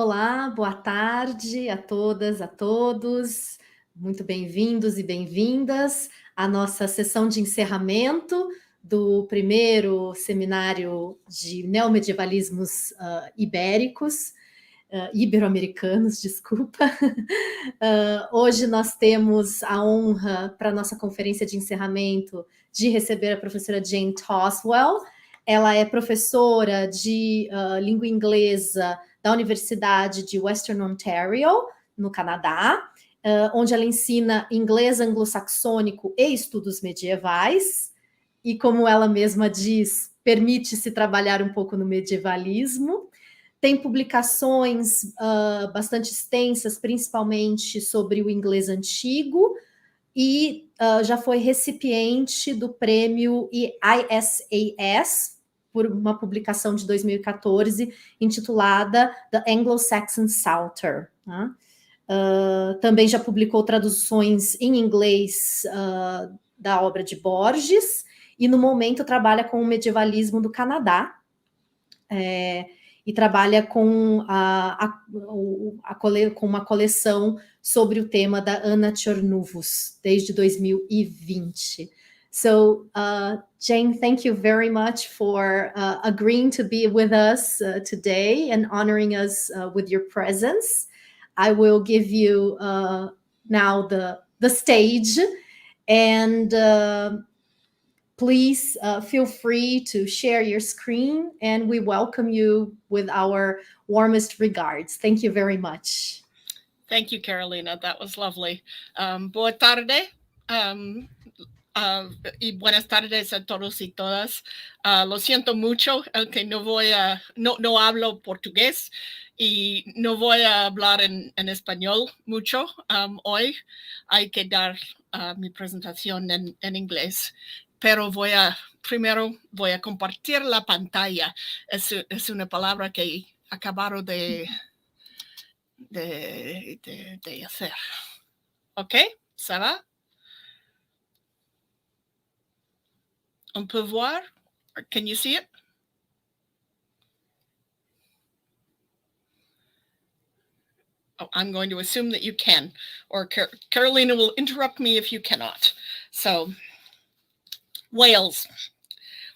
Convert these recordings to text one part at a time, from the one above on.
Olá, boa tarde a todas, a todos. Muito bem-vindos e bem-vindas à nossa sessão de encerramento do primeiro seminário de neomedievalismos ibéricos, ibero-americanos, desculpa. Hoje nós temos a honra, para a nossa conferência de encerramento, de receber a professora Jane Toswell. Ela é professora de língua inglesa da Universidade de Western Ontario, no Canadá, onde ela ensina inglês anglo-saxônico e estudos medievais, e como ela mesma diz, permite-se trabalhar um pouco no medievalismo. Tem publicações bastante extensas, principalmente sobre o inglês antigo, e já foi recipiente do prêmio ISAS, por uma publicação de 2014, intitulada The Anglo-Saxon Psalter. Né? Também já publicou traduções em inglês da obra de Borges, e no momento trabalha com o medievalismo do Canadá, e trabalha com com uma coleção sobre o tema da Anna Tchernuvus, desde 2020. So, Jane, thank you very much for agreeing to be with us today and honoring us with your presence. I will give you now the stage, and please feel free to share your screen, and we welcome you with our warmest regards. Thank you very much. Thank you, Carolina. That was lovely. Boa tarde. Y buenas tardes a todos y todas. Lo siento mucho que no hablo portugués y no voy a hablar en español mucho hoy. Hay que dar mi presentación en inglés, pero primero voy a compartir la pantalla. Es una palabra que acabaron de hacer. Ok, ça va? On peut voir? Can you see it? Oh, I'm going to assume that you can, or Carolina will interrupt me if you cannot. So, whales.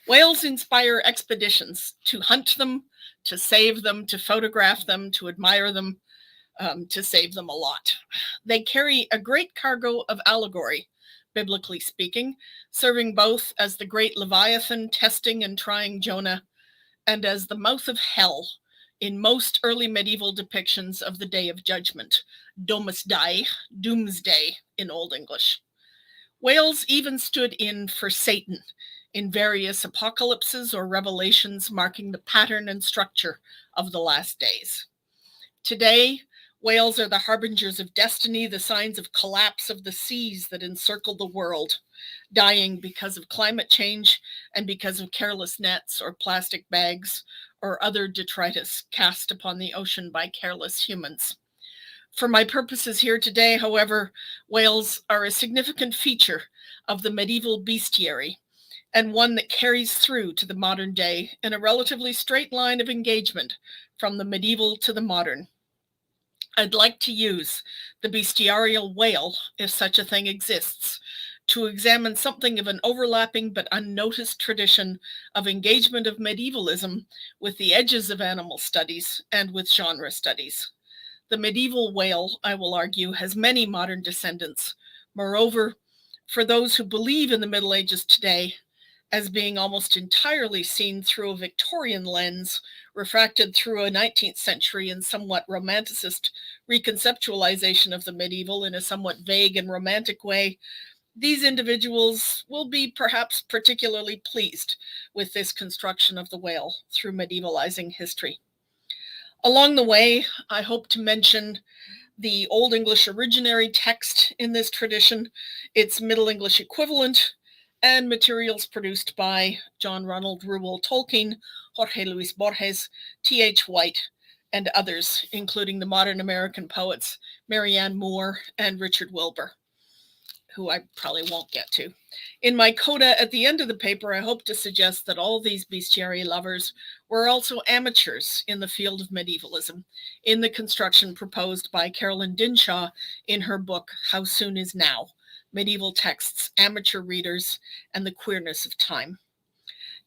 Whales inspire expeditions to hunt them, to save them, to photograph them, to admire them, to save them a lot. They carry a great cargo of allegory, biblically speaking, serving both as the great Leviathan testing and trying Jonah, and as the mouth of hell in most early medieval depictions of the Day of Judgment, Doomsday in Old English. Whales even stood in for Satan in various apocalypses or revelations marking the pattern and structure of the last days. Today, whales are the harbingers of destiny, the signs of collapse of the seas that encircle the world, dying because of climate change and because of careless nets or plastic bags or other detritus cast upon the ocean by careless humans. For my purposes here today, however, whales are a significant feature of the medieval bestiary, and one that carries through to the modern day in a relatively straight line of engagement from the medieval to the modern. I'd like to use the bestiarial whale, if such a thing exists, to examine something of an overlapping but unnoticed tradition of engagement of medievalism with the edges of animal studies and with genre studies. The medieval whale, I will argue, has many modern descendants. Moreover, for those who believe in the Middle Ages today, as being almost entirely seen through a Victorian lens, refracted through a 19th century and somewhat romanticist reconceptualization of the medieval in a somewhat vague and romantic way, these individuals will be perhaps particularly pleased with this construction of the whale through medievalizing history. Along the way, I hope to mention the Old English originary text in this tradition, its Middle English equivalent, and materials produced by John Ronald Reuel Tolkien, Jorge Luis Borges, T.H. White, and others, including the modern American poets Marianne Moore and Richard Wilbur. who I probably won't get to. In my coda at the end of the paper, I hope to suggest that all these bestiary lovers were also amateurs in the field of medievalism, in the construction proposed by Carolyn Dinshaw in her book, How Soon Is Now? Medieval Texts, Amateur Readers, and the Queerness of Time.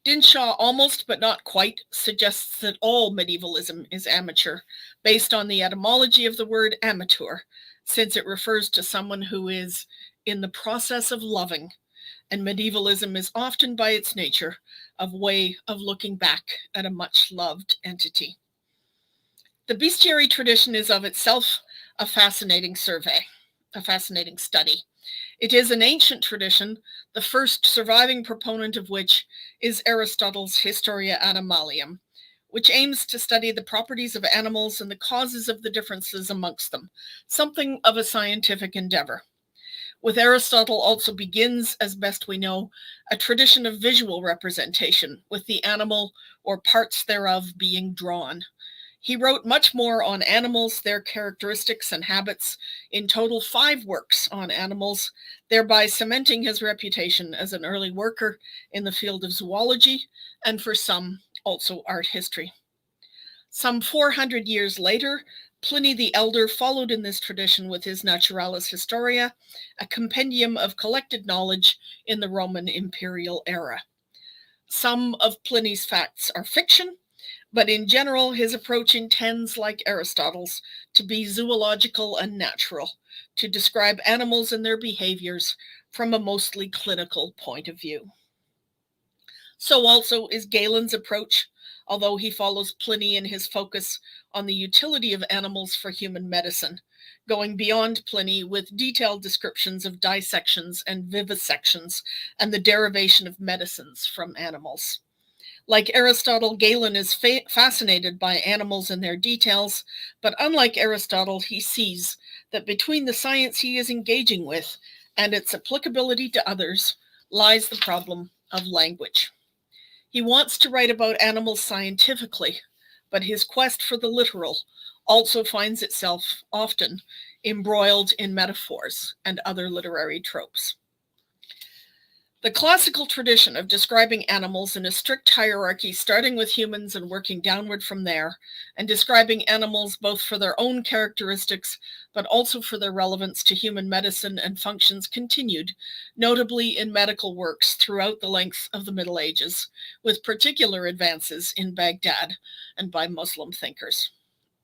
Dinshaw almost but not quite suggests that all medievalism is amateur, based on the etymology of the word amateur, since it refers to someone who is in the process of loving, and medievalism is often by its nature a way of looking back at a much loved entity. The bestiary tradition is of itself a fascinating survey, a fascinating study. It is an ancient tradition, the first surviving proponent of which is Aristotle's Historia Animalium, which aims to study the properties of animals and the causes of the differences amongst them, something of a scientific endeavor. With Aristotle also begins, as best we know, a tradition of visual representation, with the animal or parts thereof being drawn. He wrote much more on animals, their characteristics and habits, in total 5 works on animals, thereby cementing his reputation as an early worker in the field of zoology, and for some, also art history. Some 400 years later, Pliny the Elder followed in this tradition with his Naturalis Historia, a compendium of collected knowledge in the Roman imperial era. Some of Pliny's facts are fiction, but in general, his approach intends, like Aristotle's, to be zoological and natural, to describe animals and their behaviors from a mostly clinical point of view. So also is Galen's approach, although he follows Pliny in his focus on the utility of animals for human medicine, going beyond Pliny with detailed descriptions of dissections and vivisections and the derivation of medicines from animals. Like Aristotle, Galen is fascinated by animals and their details, but unlike Aristotle, he sees that between the science he is engaging with and its applicability to others lies the problem of language. He wants to write about animals scientifically, but his quest for the literal also finds itself often embroiled in metaphors and other literary tropes. The classical tradition of describing animals in a strict hierarchy, starting with humans and working downward from there, and describing animals both for their own characteristics, but also for their relevance to human medicine and functions, continued, notably in medical works throughout the length of the Middle Ages, with particular advances in Baghdad and by Muslim thinkers.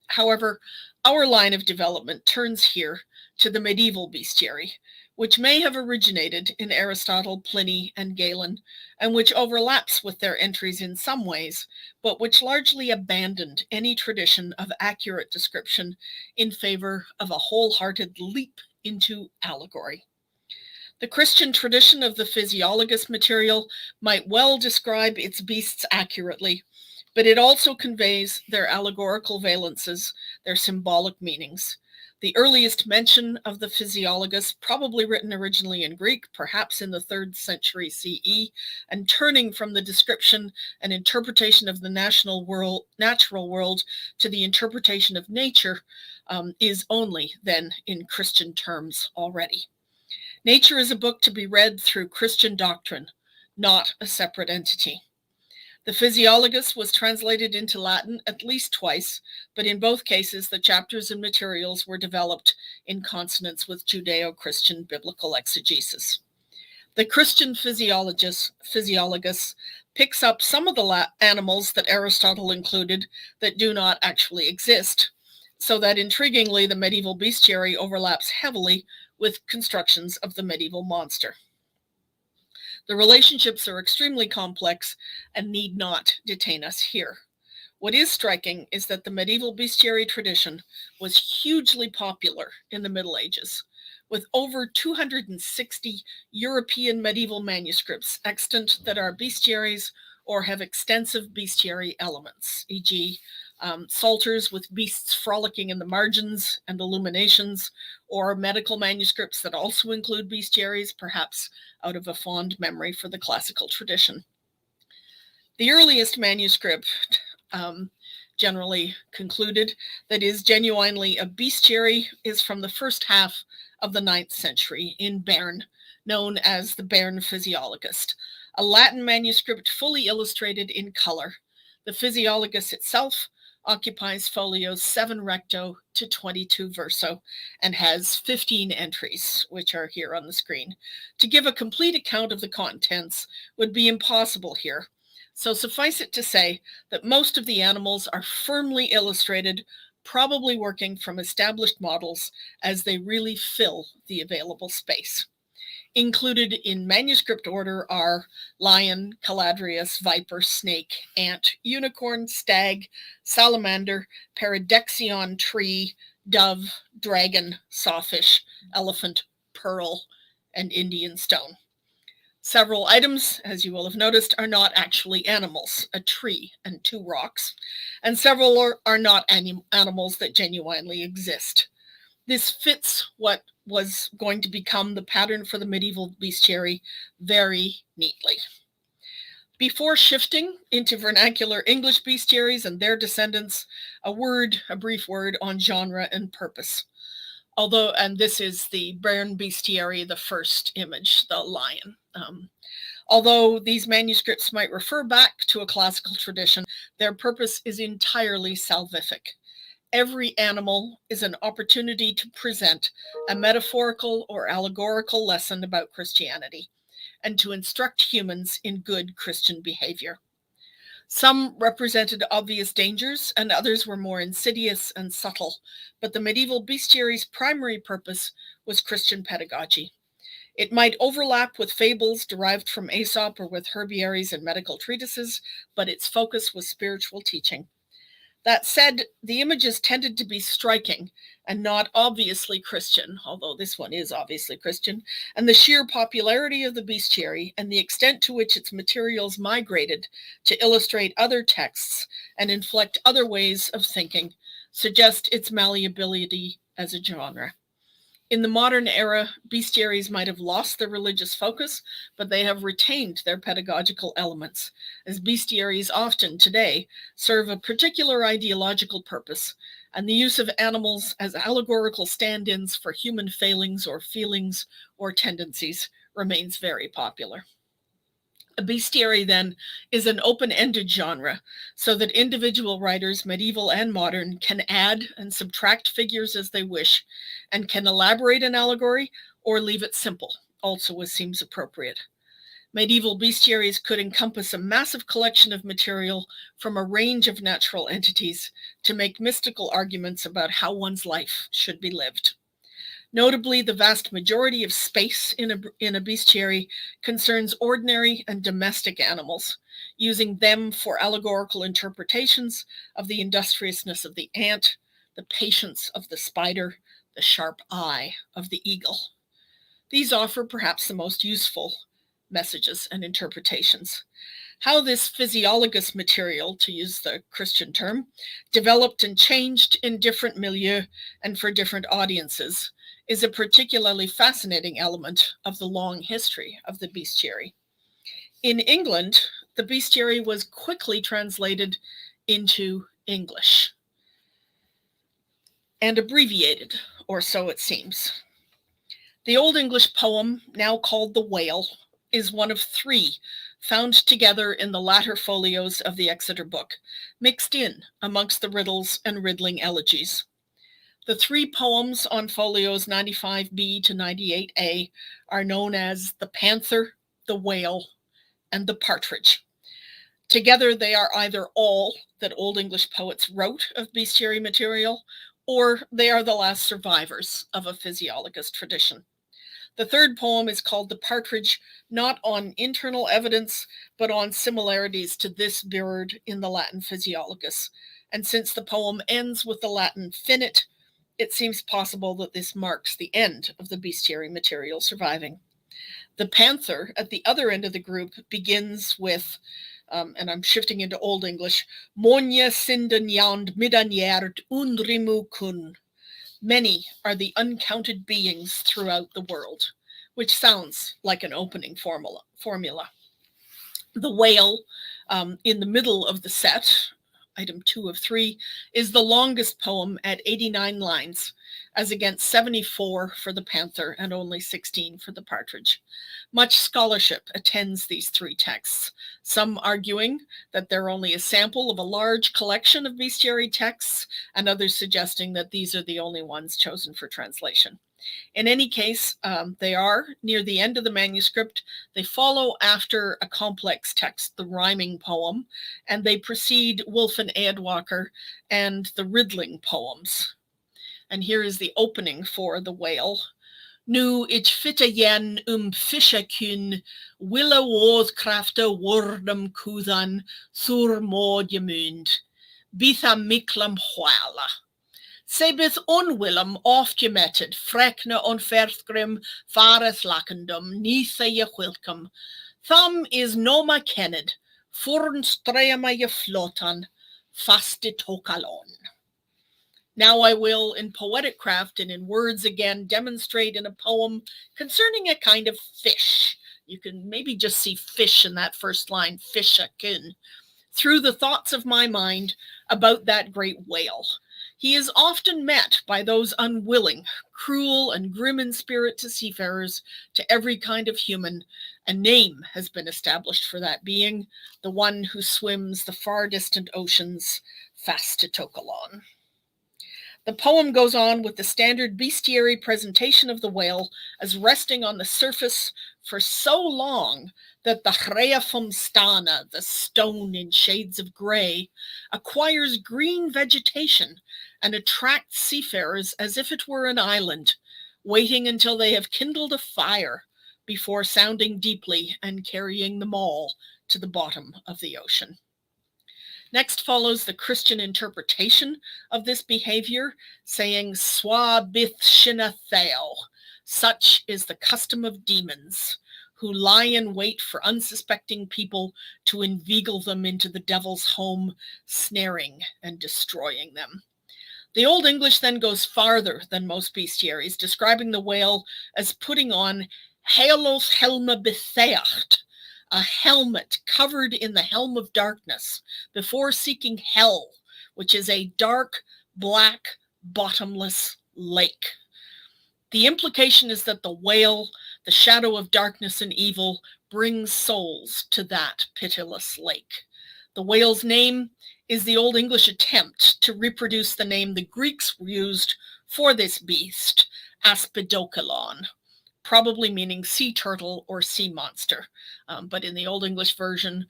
However, our line of development turns here to the medieval bestiary, which may have originated in Aristotle, Pliny, and Galen, and which overlaps with their entries in some ways, but which largely abandoned any tradition of accurate description in favor of a wholehearted leap into allegory. The Christian tradition of the Physiologist material might well describe its beasts accurately, but it also conveys their allegorical valences, their symbolic meanings. The earliest mention of the Physiologist, probably written originally in Greek, perhaps in the 3rd century CE, and turning from the description and interpretation of the natural world to the interpretation of nature, is only then in Christian terms already. Nature is a book to be read through Christian doctrine, not a separate entity. The Physiologist was translated into Latin at least twice, but in both cases the chapters and materials were developed in consonance with Judeo-Christian biblical exegesis. The Christian Physiologist picks up some of the animals that Aristotle included that do not actually exist, so that intriguingly the medieval bestiary overlaps heavily with constructions of the medieval monster. The relationships are extremely complex and need not detain us here. What is striking is that the medieval bestiary tradition was hugely popular in the Middle Ages, with over 260 European medieval manuscripts extant that are bestiaries or have extensive bestiary elements, e.g., psalters with beasts frolicking in the margins and illuminations, or medical manuscripts that also include bestiaries, perhaps out of a fond memory for the classical tradition. The earliest manuscript, generally concluded that is genuinely a bestiary is from the first half of the 9th century in Bern, known as the Bern Physiologist, a Latin manuscript fully illustrated in color. The Physiologist itself occupies folios 7 recto to 22 verso and has 15 entries, which are here on the screen. To give a complete account of the contents would be impossible here. So suffice it to say that most of the animals are firmly illustrated, probably working from established models as they really fill the available space. Included in manuscript order are lion, caladrius, viper, snake, ant, unicorn, stag, salamander, paradoxion tree, dove, dragon, sawfish, elephant, pearl, and Indian stone. Several items, as you will have noticed, are not actually animals, a tree and 2 rocks, and several are not animals that genuinely exist. This fits what was going to become the pattern for the medieval bestiary very neatly. Before shifting into vernacular English bestiaries and their descendants, a brief word on genre and purpose. And this is the Bern Bestiary, the first image, the lion. Although these manuscripts might refer back to a classical tradition, their purpose is entirely salvific. Every animal is an opportunity to present a metaphorical or allegorical lesson about Christianity and to instruct humans in good Christian behavior. Some represented obvious dangers and others were more insidious and subtle, but the medieval bestiary's primary purpose was Christian pedagogy. It might overlap with fables derived from Aesop or with herbiaries and medical treatises, but its focus was spiritual teaching. That said, the images tended to be striking and not obviously Christian, although this one is obviously Christian, and the sheer popularity of the bestiary and the extent to which its materials migrated to illustrate other texts and inflect other ways of thinking suggest its malleability as a genre. In the modern era, bestiaries might have lost their religious focus, but they have retained their pedagogical elements, as bestiaries often today serve a particular ideological purpose, and the use of animals as allegorical stand-ins for human failings or feelings or tendencies remains very popular. A bestiary, then, is an open-ended genre, so that individual writers, medieval and modern, can add and subtract figures as they wish, and can elaborate an allegory or leave it simple, also as seems appropriate. Medieval bestiaries could encompass a massive collection of material from a range of natural entities to make mystical arguments about how one's life should be lived. Notably, the vast majority of space in a bestiary concerns ordinary and domestic animals, using them for allegorical interpretations of the industriousness of the ant, the patience of the spider, the sharp eye of the eagle. These offer perhaps the most useful messages and interpretations. How this physiologist material, to use the Christian term, developed and changed in different milieux and for different audiences is a particularly fascinating element of the long history of the bestiary. In England, the bestiary was quickly translated into English and abbreviated, or so it seems. The Old English poem, now called the Whale, is one of 3 found together in the latter folios of the Exeter book, mixed in amongst the riddles and riddling elegies. The 3 poems on folios 95b to 98a are known as the Panther, the Whale, and the Partridge. Together, they are either all that Old English poets wrote of bestiary material, or they are the last survivors of a physiologist tradition. The 3rd poem is called The Partridge, not on internal evidence, but on similarities to this bird in the Latin Physiologus. And since the poem ends with the Latin finit, it seems possible that this marks the end of the bestiary material surviving. The Panther, at the other end of the group, begins with, and I'm shifting into Old English, Monja sinden jand midanjerd undrimu kun. Many are the uncounted beings throughout the world, which sounds like an opening formula. The Whale, in the middle of the set, item 2 of 3, is the longest poem at 89 lines, as against 74 for the panther and only 16 for the partridge. Much scholarship attends these 3 texts, some arguing that they're only a sample of a large collection of bestiary texts, and others suggesting that these are the only ones chosen for translation. In any case, they are near the end of the manuscript. They follow after a complex text, the rhyming poem, and they precede Wolf and Eadwalker and the riddling poems. And here is the opening for the Whale. Nu ich fitte yen fische kun, wille woordkrafte wordem kudan, sur moordjemund, bitha miklam hwala. Sebith onwillem afgemetted, frekne on verthgrim, fareth lakendum, nithe je wilkum. Thum is noma kenned, furn strema je flotan, faste tokalon. Now I will, in poetic craft and in words again, demonstrate in a poem concerning a kind of fish. You can maybe just see fish in that first line, fishakin, through the thoughts of my mind about that great whale. He is often met by those unwilling, cruel and grim in spirit to seafarers, to every kind of human. A name has been established for that being, the one who swims the far distant oceans, fast to Tokalon. The poem goes on with the standard bestiary presentation of the whale as resting on the surface for so long that the Hreafum stana, the stone in shades of gray, acquires green vegetation and attracts seafarers as if it were an island, waiting until they have kindled a fire before sounding deeply and carrying them all to the bottom of the ocean. Next follows the Christian interpretation of this behavior, saying, Swa bith shinatheo, such is the custom of demons, who lie in wait for unsuspecting people to inveigle them into the devil's home, snaring and destroying them. The Old English then goes farther than most bestiaries, describing the whale as putting on helos helma betheacht, a helmet covered in the helm of darkness, before seeking hell, which is a dark, black, bottomless lake. The implication is that the whale, the shadow of darkness and evil, brings souls to that pitiless lake. The whale's name is the Old English attempt to reproduce the name the Greeks used for this beast, Aspidokalon, probably meaning sea turtle or sea monster. But in the Old English version,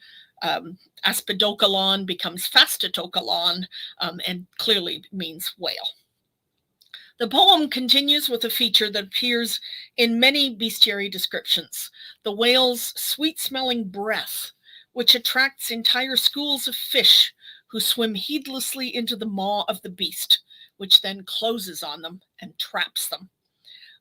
Aspidokalon becomes Fastatokalon and clearly means whale. The poem continues with a feature that appears in many bestiary descriptions, the whale's sweet-smelling breath, which attracts entire schools of fish who swim heedlessly into the maw of the beast, which then closes on them and traps them.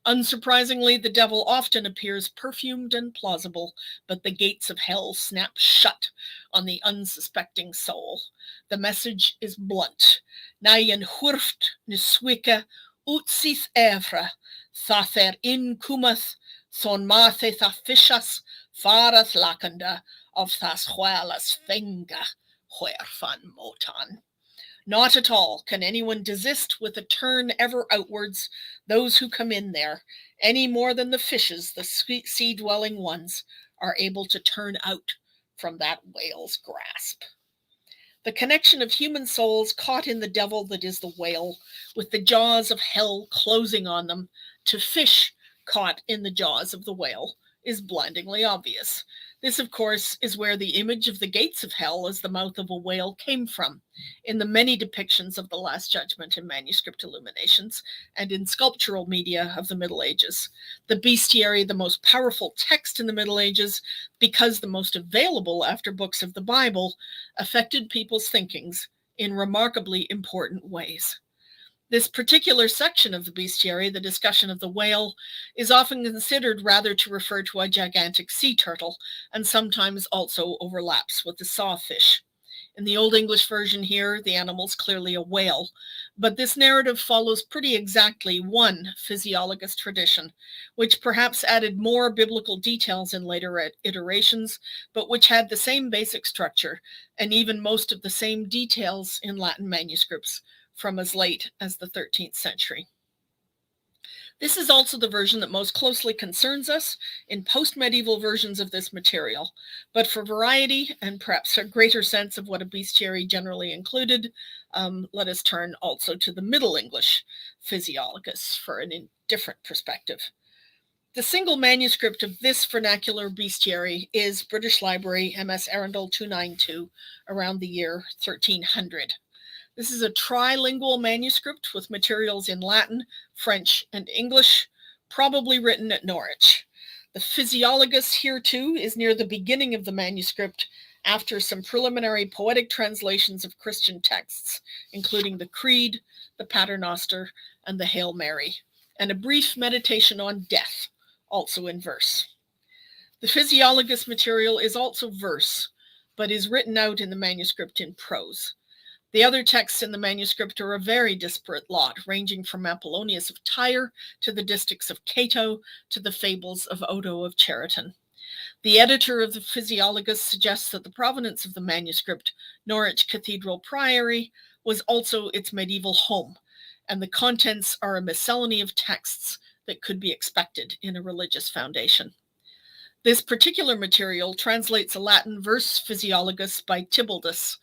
Unsurprisingly, the devil often appears perfumed and plausible, but the gates of hell snap shut on the unsuspecting soul. The message is blunt. Naien hurft niswike utsith evra, thather in kumath, thon mathe tha fishas, farath lakanda, of thas huelas fenga, huerfan motan. Not at all can anyone desist with a turn ever outwards, those who come in there, any more than the fishes, the sea-dwelling ones, are able to turn out from that whale's grasp. The connection of human souls caught in the devil that is the whale, with the jaws of hell closing on them, to fish caught in the jaws of the whale, is blindingly obvious. This, of course, is where the image of the gates of hell as the mouth of a whale came from, in the many depictions of the Last Judgment in manuscript illuminations and in sculptural media of the Middle Ages. The bestiary, the most powerful text in the Middle Ages, because the most available after books of the Bible, affected people's thinkings in remarkably important ways. This particular section of the bestiary, the discussion of the whale, is often considered rather to refer to a gigantic sea turtle, and sometimes also overlaps with the sawfish. In the Old English version here, the animal's clearly a whale, but this narrative follows pretty exactly one Physiologist tradition, which perhaps added more biblical details in later iterations, but which had the same basic structure and even most of the same details in Latin manuscripts from as late as the 13th century. This is also the version that most closely concerns us in post-medieval versions of this material, but for variety and perhaps a greater sense of what a bestiary generally included, let us turn also to the Middle English Physiologists for a different perspective. The single manuscript of this vernacular bestiary is British Library MS Arundel 292 around the year 1300. This is a trilingual manuscript with materials in Latin, French, and English, probably written at Norwich. The Physiologist here too is near the beginning of the manuscript after some preliminary poetic translations of Christian texts, including the Creed, the Paternoster, and the Hail Mary, and a brief meditation on death, also in verse. The Physiologist material is also verse, but is written out in the manuscript in prose. The other texts in the manuscript are a very disparate lot, ranging from Apollonius of Tyre to the Distichs of Cato to the fables of Odo of Cheriton. The editor of the Physiologist suggests that the provenance of the manuscript, Norwich Cathedral Priory, was also its medieval home, and the contents are a miscellany of texts that could be expected in a religious foundation. This particular material translates a Latin verse Physiologus by Tibaldus,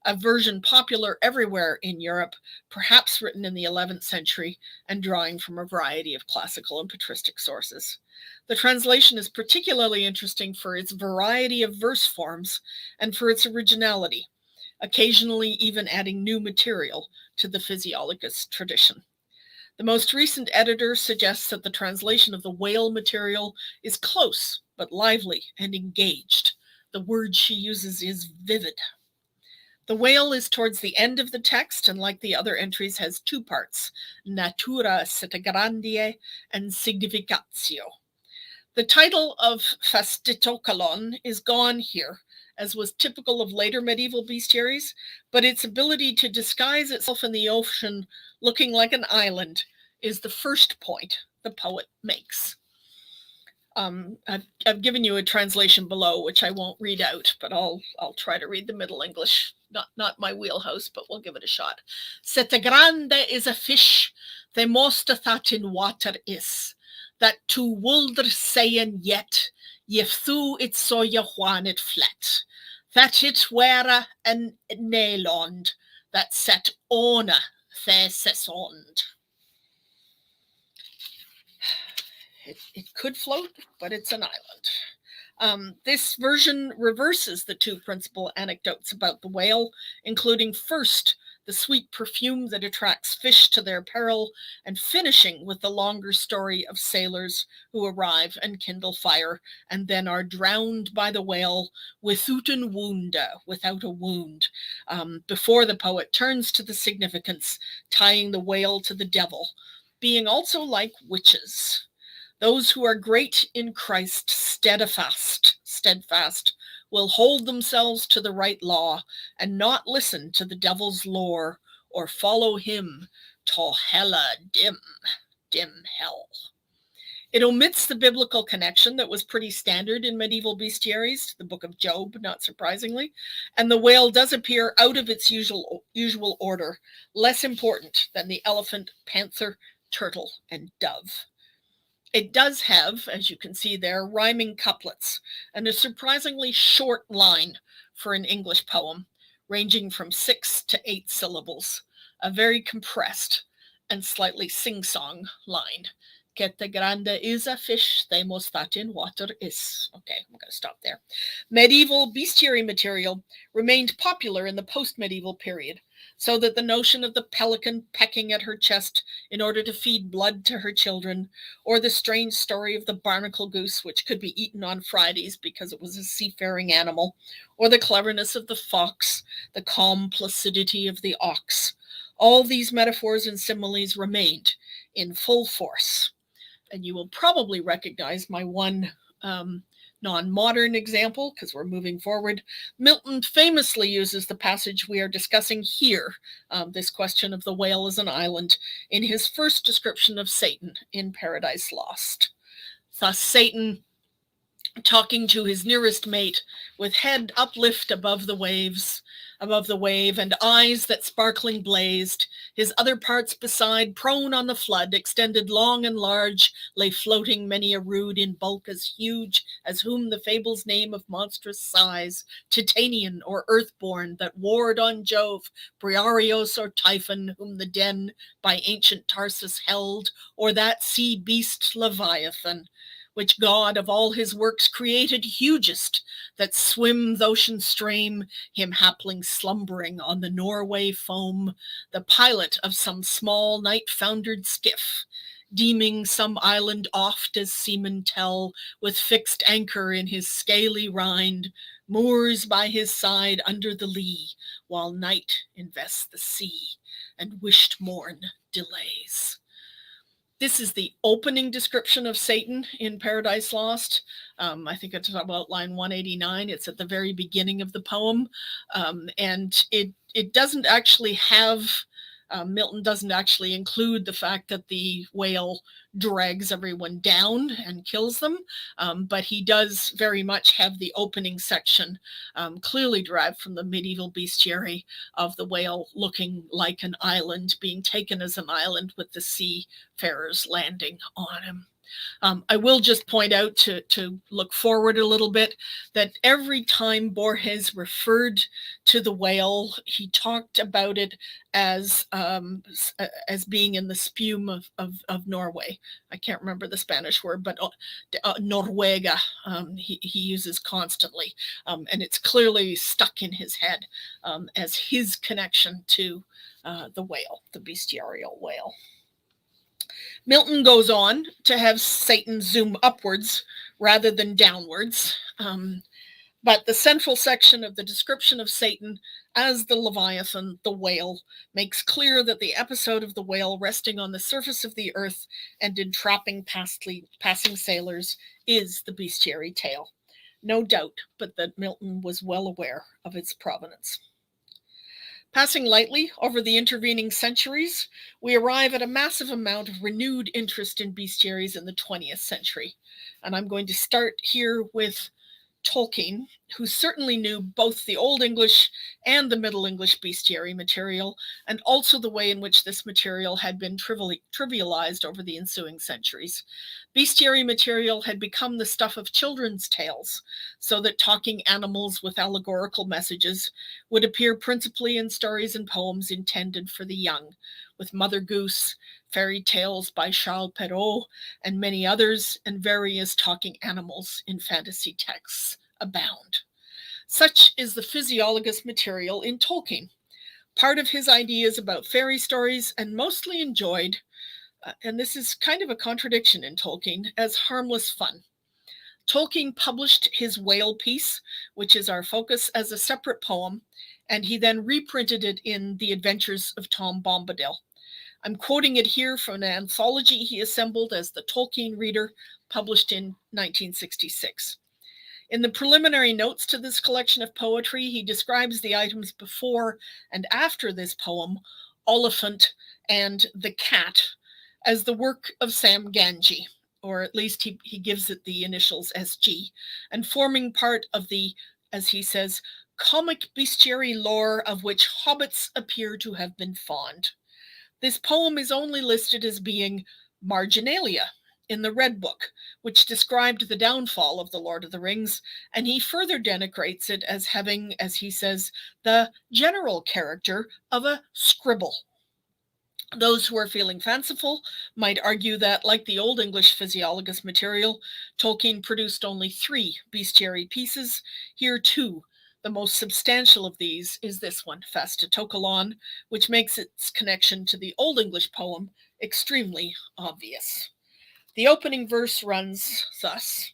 a version popular everywhere in Europe, perhaps written in the 11th century and drawing from a variety of classical and patristic sources. The translation is particularly interesting for its variety of verse forms and for its originality, occasionally even adding new material to the Physiologist tradition. The most recent editor suggests that the translation of the whale material is close, but lively and engaged. The word she uses is vivid. The whale is towards the end of the text, and like the other entries has two parts, natura setagrandie and significatio. The title of Fastitokalon is gone here, as was typical of later medieval bestiaries, but its ability to disguise itself in the ocean looking like an island is the first point the poet makes. I've given you a translation below, which I won't read out, but I'll try to read the Middle English. Not my wheelhouse, but we'll give it a shot. Seta grande is a fish, the most that in water is, that to wulder sayen yet, if thu it soja whan it flet, that it were an Nælond, that set ona the sesond. It could float, but it's an island. This version reverses the two principal anecdotes about the whale, including first the sweet perfume that attracts fish to their peril, and finishing with the longer story of sailors who arrive and kindle fire and then are drowned by the whale withouten wounde, without a wound, before the poet turns to the significance, tying the whale to the devil, being also like witches. Those who are great in Christ, steadfast, will hold themselves to the right law and not listen to the devil's lore or follow him to hella dim hell. It omits the biblical connection that was pretty standard in medieval bestiaries, the book of Job, not surprisingly, and the whale does appear out of its usual order, less important than the elephant, panther, turtle, and dove. It does have, as you can see there, rhyming couplets and a surprisingly short line for an English poem, ranging from 6 to 8 syllables, a very compressed and slightly sing-song line. Kete grande is a fish, the most that in water is. Okay, I'm going to stop there. Medieval bestiary material remained popular in the post-medieval period, so that the notion of the pelican pecking at her chest in order to feed blood to her children, or the strange story of the barnacle goose, which could be eaten on Fridays because it was a seafaring animal, or the cleverness of the fox, the calm placidity of the ox, all these metaphors and similes remained in full force. And you will probably recognize my one non-modern example, because we're moving forward, Milton famously uses the passage we are discussing here, this question of the whale as an island, in his first description of Satan in Paradise Lost. Thus Satan, talking to his nearest mate, with head uplift above the wave, and eyes that sparkling blazed, his other parts beside, prone on the flood, extended long and large, lay floating many a rood in bulk as huge as whom the fables name of monstrous size, Titanian or earthborn, that warred on Jove, Briareos or Typhon, whom the den by ancient Tarsus held, or that sea beast Leviathan, which God of all his works created hugest, that swim th' ocean stream, him hapling slumbering on the Norway foam, the pilot of some small night-foundered skiff, deeming some island oft, as seamen tell, with fixed anchor in his scaly rind, moors by his side under the lee, while night invests the sea, and wished morn delays. This is the opening description of Satan in Paradise Lost. I think it's about line 189. It's at the very beginning of the poem. And it doesn't actually have, Milton doesn't actually include the fact that the whale drags everyone down and kills them, but he does very much have the opening section clearly derived from the medieval bestiary of the whale looking like an island, being taken as an island with the seafarers landing on him. I will just point out, to look forward a little bit, that every time Borges referred to the whale, he talked about it as being in the spume of Norway. I can't remember the Spanish word, but Norwega he uses constantly, and it's clearly stuck in his head as his connection to the whale, the bestiarial whale. Milton goes on to have Satan zoom upwards rather than downwards, but the central section of the description of Satan as the Leviathan, the whale, makes clear that the episode of the whale resting on the surface of the earth and entrapping passing sailors is the bestiary tale. No doubt but that Milton was well aware of its provenance. Passing lightly over the intervening centuries, we arrive at a massive amount of renewed interest in bestiaries in the 20th century. And I'm going to start here with Tolkien, who certainly knew both the Old English and the Middle English bestiary material, and also the way in which this material had been trivialized over the ensuing centuries. Bestiary material had become the stuff of children's tales, so that talking animals with allegorical messages would appear principally in stories and poems intended for the young, with Mother Goose, fairy tales by Charles Perrault, and many others, and various talking animals in fantasy texts abound. Such is the physiologist material in Tolkien. Part of his ideas about fairy stories, and mostly enjoyed, and this is kind of a contradiction in Tolkien, as harmless fun. Tolkien published his whale piece, which is our focus, as a separate poem, and he then reprinted it in The Adventures of Tom Bombadil. I'm quoting it here from an anthology he assembled as the Tolkien Reader, published in 1966. In the preliminary notes to this collection of poetry, he describes the items before and after this poem, Oliphant and the Cat, as the work of Sam Gamgee, or at least he gives it the initials SG, and forming part of the, as he says, comic bestiary lore of which hobbits appear to have been fond. This poem is only listed as being marginalia in the Red Book, which described the downfall of the Lord of the Rings, and he further denigrates it as having, as he says, the general character of a scribble. Those who are feeling fanciful might argue that, like the Old English physiologist material, Tolkien produced only 3 bestiary pieces. Here, 2. The most substantial of these is this one, Fastatokalon, which makes its connection to the Old English poem extremely obvious. The opening verse runs thus: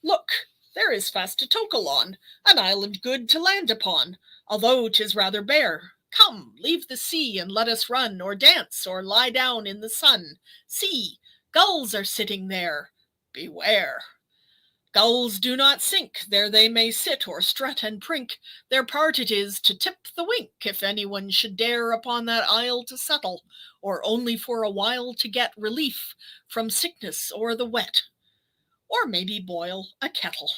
"Look, there is Fastatokalon, an island good to land upon, although 'tis rather bare. Come, leave the sea and let us run, or dance, or lie down in the sun. See, gulls are sitting there. Beware." Gulls do not sink, there they may sit or strut and prink. Their part it is to tip the wink, if anyone should dare upon that isle to settle, or only for a while to get relief from sickness or the wet, or maybe boil a kettle.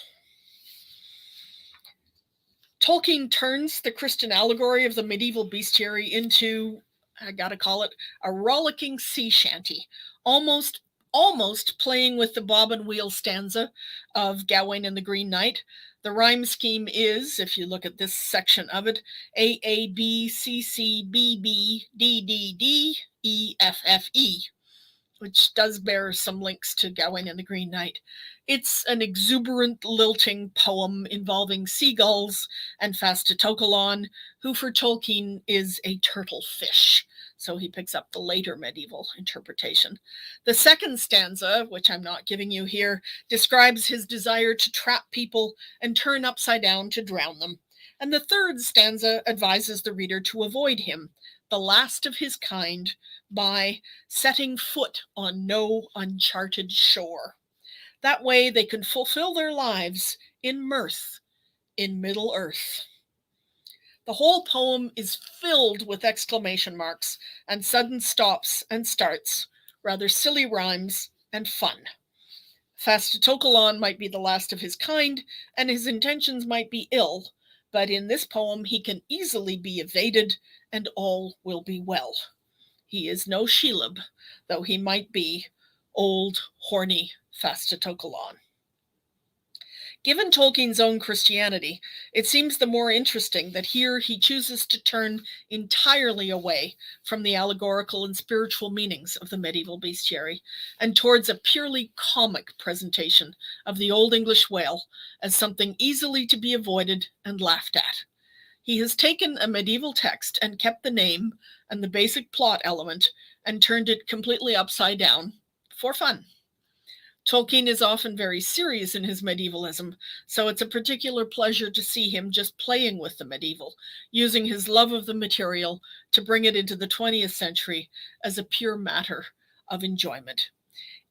Tolkien turns the Christian allegory of the medieval bestiary into, I gotta call it, a rollicking sea shanty, almost playing with the bob and wheel stanza of Gawain and the Green Knight. The rhyme scheme is, if you look at this section of it, A, A, B, C, C, B, B, D, D, D, E, F, F, E, which does bear some links to Gawain and the Green Knight. It's an exuberant, lilting poem involving seagulls and Fastatokalon, who for Tolkien is a turtle fish. So he picks up the later medieval interpretation. The second stanza, which I'm not giving you here, describes his desire to trap people and turn upside down to drown them. And the third stanza advises the reader to avoid him, the last of his kind, by setting foot on no uncharted shore. That way they can fulfill their lives in mirth in Middle Earth. The whole poem is filled with exclamation marks and sudden stops and starts, rather silly rhymes and fun. Fastatokalon might be the last of his kind, and his intentions might be ill, but in this poem he can easily be evaded, and all will be well. He is no Shelob, though he might be old, horny Fastatokalon. Given Tolkien's own Christianity, it seems the more interesting that here he chooses to turn entirely away from the allegorical and spiritual meanings of the medieval bestiary and towards a purely comic presentation of the Old English whale as something easily to be avoided and laughed at. He has taken a medieval text and kept the name and the basic plot element and turned it completely upside down for fun. Tolkien is often very serious in his medievalism, so it's a particular pleasure to see him just playing with the medieval, using his love of the material to bring it into the 20th century as a pure matter of enjoyment.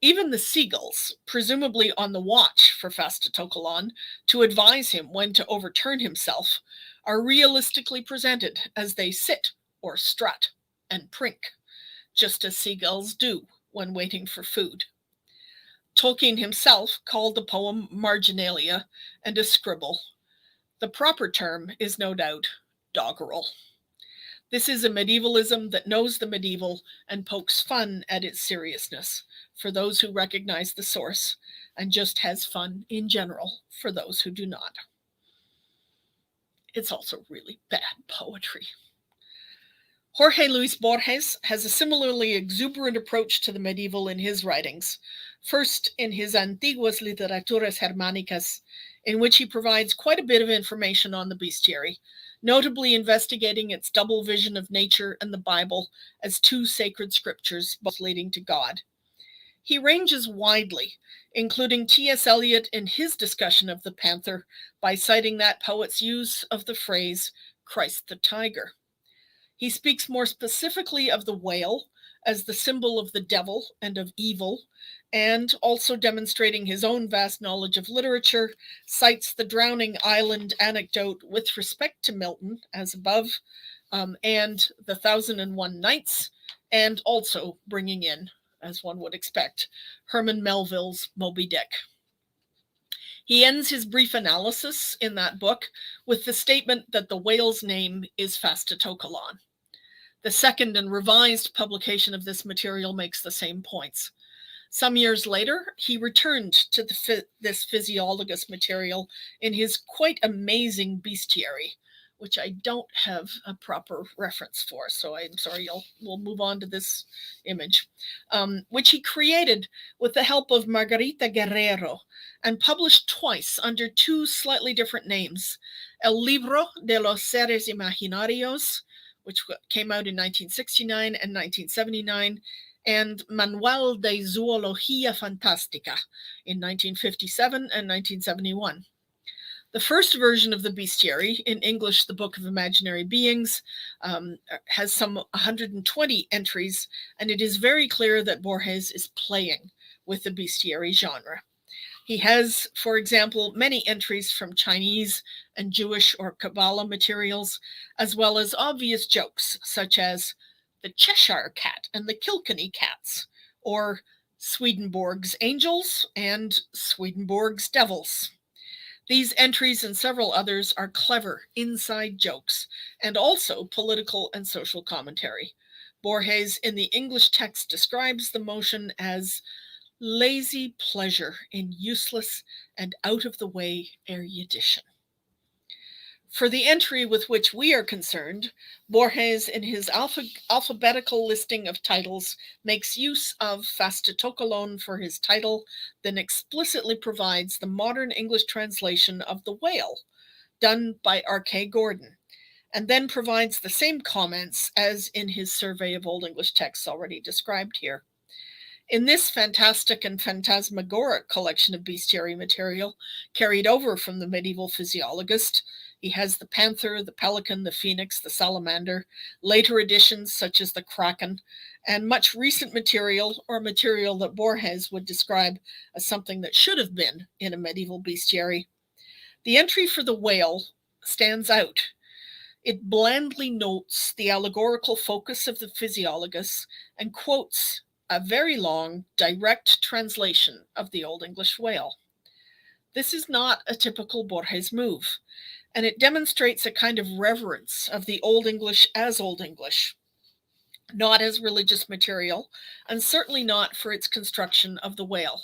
Even the seagulls, presumably on the watch for Fastatokalon to advise him when to overturn himself, are realistically presented as they sit or strut and prink, just as seagulls do when waiting for food. Tolkien himself called the poem marginalia and a scribble. The proper term is no doubt doggerel. This is a medievalism that knows the medieval and pokes fun at its seriousness for those who recognize the source, and just has fun in general for those who do not. It's also really bad poetry. Jorge Luis Borges has a similarly exuberant approach to the medieval in his writings, first in his Antiguas Literaturas Germánicas, in which he provides quite a bit of information on the bestiary, notably investigating its double vision of nature and the Bible as two sacred scriptures, both leading to God. He ranges widely, including T.S. Eliot in his discussion of the panther by citing that poet's use of the phrase, Christ the tiger. He speaks more specifically of the whale as the symbol of the devil and of evil, and also demonstrating his own vast knowledge of literature, cites the drowning island anecdote with respect to Milton, as above, and the 1001 Nights, and also bringing in, as one would expect, Herman Melville's Moby Dick. He ends his brief analysis in that book with the statement that the whale's name is Fastatokalon. The second and revised publication of this material makes the same points. Some years later, he returned to this Physiologist material in his quite amazing Bestiary, which I don't have a proper reference for, so I'm sorry, we'll move on to this image, which he created with the help of Margarita Guerrero and published twice under two slightly different names, El Libro de los Seres Imaginarios, which came out in 1969 and 1979, and Manual de Zoología Fantástica in 1957 and 1971. The first version of the Bestiary, in English, the Book of Imaginary Beings, has some 120 entries, and it is very clear that Borges is playing with the bestiary genre. He has, for example, many entries from Chinese and Jewish or Kabbalah materials, as well as obvious jokes such as the Cheshire Cat and the Kilkenny Cats, or Swedenborg's Angels and Swedenborg's Devils. These entries and several others are clever inside jokes and also political and social commentary. Borges in the English text describes the motion as lazy pleasure in useless and out-of-the-way erudition. For the entry with which we are concerned, Borges, in his alphabetical listing of titles, makes use of fastitokolon for his title, then explicitly provides the modern English translation of The Whale, done by R.K. Gordon, and then provides the same comments as in his survey of Old English texts already described here. In this fantastic and phantasmagoric collection of bestiary material, carried over from the medieval Physiologist, he has the panther, the pelican, the phoenix, the salamander, later editions such as the kraken, and much recent material, or material that Borges would describe as something that should have been in a medieval bestiary. The entry for the whale stands out. It blandly notes the allegorical focus of the Physiologist and quotes a very long, direct translation of the Old English whale. This is not a typical Borges move, and it demonstrates a kind of reverence of the Old English as Old English, not as religious material, and certainly not for its construction of the whale.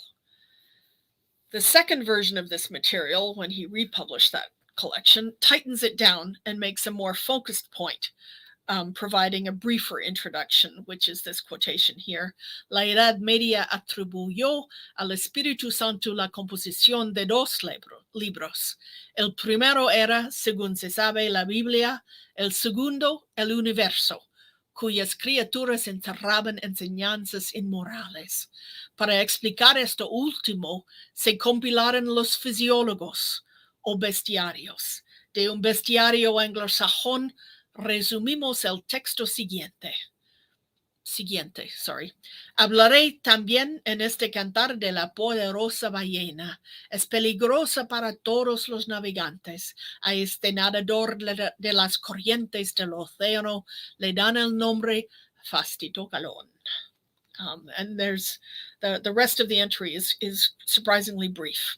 The second version of this material, when he republished that collection, tightens it down and makes a more focused point, providing a briefer introduction, which is this quotation here. La Edad Media atribuyó al Espíritu Santo la composición de dos libros. El primero era, según se sabe, la Biblia, el segundo, el universo, cuyas criaturas encerraban enseñanzas inmorales. Para explicar esto último, se compilaron los fisiólogos o bestiarios. De un bestiario anglosajón resumimos el texto siguiente. Hablaré también en este cantar de la poderosa ballena. Es peligrosa para todos los navegantes. A este nadador de las corrientes del océano le dan el nombre fastitokolon. And there's the rest of the entry is surprisingly brief.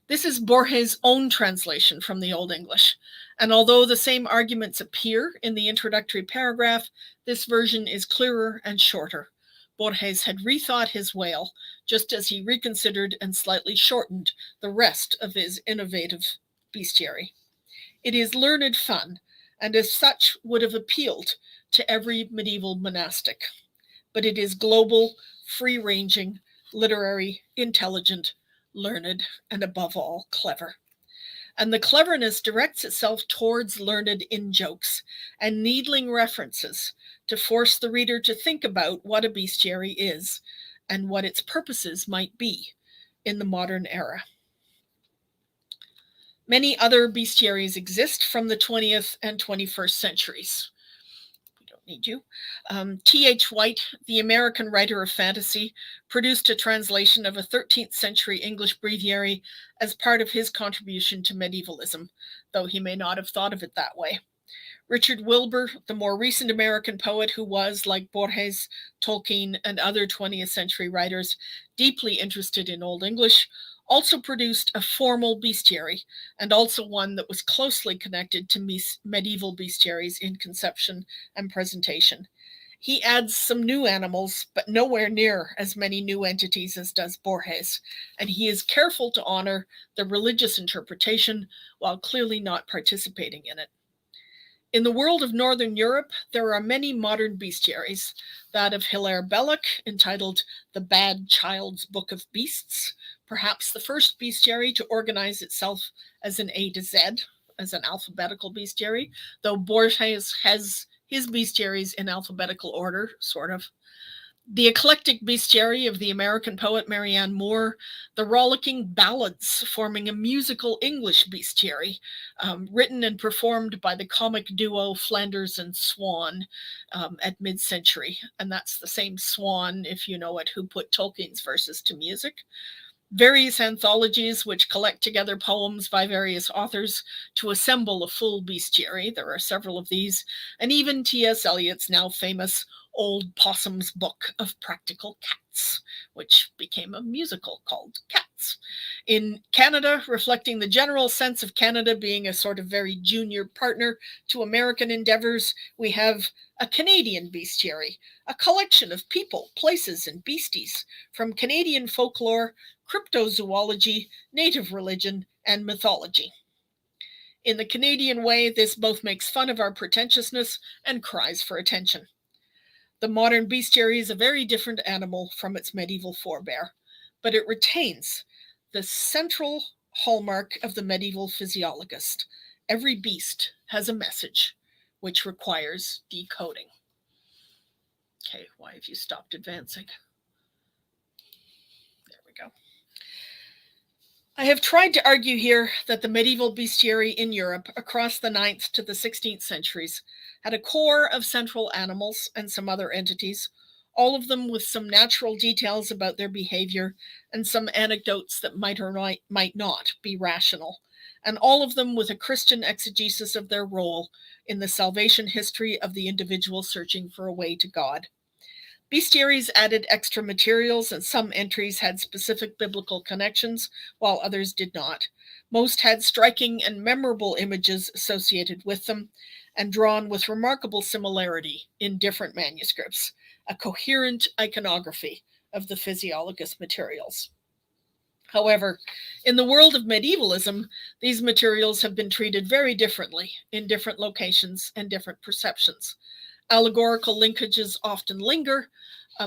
This is Borges' own translation from the Old English, and although the same arguments appear in the introductory paragraph, this version is clearer and shorter. Borges had rethought his whale, just as he reconsidered and slightly shortened the rest of his innovative bestiary. It is learned fun, and as such would have appealed to every medieval monastic. But it is global, free-ranging, literary, intelligent, learned, and above all, clever. And the cleverness directs itself towards learned in-jokes and needling references to force the reader to think about what a bestiary is and what its purposes might be in the modern era. Many other bestiaries exist from the 20th and 21st centuries. Need you. T.H. White, the American writer of fantasy, produced a translation of a 13th century English breviary as part of his contribution to medievalism, though he may not have thought of it that way. Richard Wilbur, the more recent American poet who was, like Borges, Tolkien, and other 20th century writers, deeply interested in Old English, also produced a formal bestiary, and also one that was closely connected to medieval bestiaries in conception and presentation. He adds some new animals, but nowhere near as many new entities as does Borges, and he is careful to honor the religious interpretation while clearly not participating in it. In the world of Northern Europe, there are many modern bestiaries, that of Hilaire Belloc, entitled The Bad Child's Book of Beasts, perhaps the first bestiary to organize itself as an A to Z, as an alphabetical bestiary, though Borges has his bestiaries in alphabetical order, sort of. The eclectic bestiary of the American poet Marianne Moore, the rollicking ballads forming a musical English bestiary, written and performed by the comic duo Flanders and Swan at mid-century. And that's the same Swan, if you know it, who put Tolkien's verses to music. various anthologies which collect together poems by various authors to assemble a full bestiary. There are several of these, and even T.S. Eliot's now famous Old Possum's Book of Practical Cats, which became a musical called Cats. In Canada, reflecting the general sense of Canada being a sort of very junior partner to American endeavors, we have a Canadian bestiary, a collection of people, places, and beasties from Canadian folklore, cryptozoology, native religion, and mythology. In the Canadian way, this both makes fun of our pretentiousness and cries for attention. The modern bestiary is a very different animal from its medieval forebear, but it retains the central hallmark of the medieval physiologist. Every beast has a message which requires decoding. Okay, why have you stopped advancing? There we go. I have tried to argue here that the medieval bestiary in Europe across the 9th to the 16th centuries had a core of central animals and some other entities, all of them with some natural details about their behavior and some anecdotes that might or might not be rational, and all of them with a Christian exegesis of their role in the salvation history of the individual searching for a way to God. Bestiaries added extra materials, and some entries had specific biblical connections, while others did not. Most had striking and memorable images associated with them, and drawn with remarkable similarity in different manuscripts, a coherent iconography of the physiologist materials. However, in the world of medievalism, these materials have been treated very differently in different locations and different perceptions. Allegorical linkages often linger,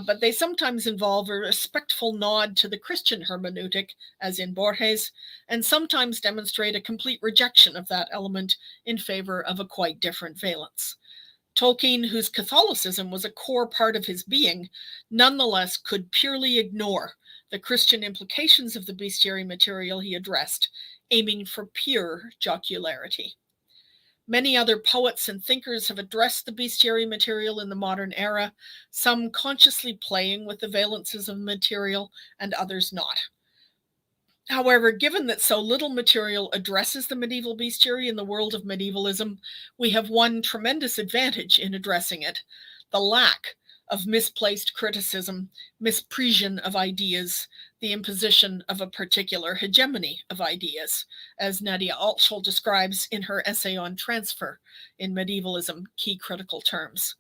but they sometimes involve a respectful nod to the Christian hermeneutic, as in Borges, and sometimes demonstrate a complete rejection of that element in favor of a quite different valence. Tolkien, whose Catholicism was a core part of his being, nonetheless could purely ignore the Christian implications of the bestiary material he addressed, aiming for pure jocularity. Many other poets and thinkers have addressed the bestiary material in the modern era, some consciously playing with the valences of material and others not. However, given that so little material addresses the medieval bestiary in the world of medievalism, we have one tremendous advantage in addressing it: the lack of misplaced criticism, misprision of ideas, the imposition of a particular hegemony of ideas, as Nadia Altschul describes in her essay on transfer in Medievalism, Key Critical Terms.